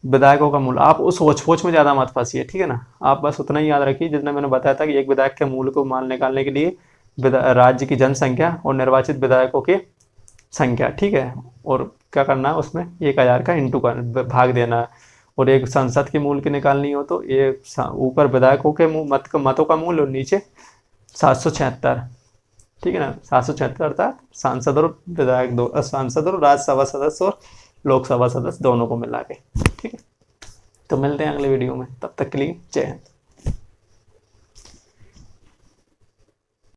विधायकों का मूल, आप उस होच में ज़्यादा मत फंसिए। ठीक है ना। आप बस उतना ही याद रखिए जितना मैंने बताया था कि एक विधायक के मूल को मान निकालने के लिए राज्य की जनसंख्या और निर्वाचित विधायकों की संख्या। ठीक है। और क्या करना है उसमें 1,000 का इंटू कर भाग देना है। और एक संसद के मूल की निकालनी हो तो एक ऊपर विधायकों के मतों का मूल और नीचे 776। ठीक है ना। 776 अर्थात सांसद और विधायक दो, सांसद और राज्यसभा सदस्य और लोकसभा सदस्य दोनों को मिला के। ठीक है। तो मिलते हैं अगले वीडियो में, तब तक के लिए जय हिंद।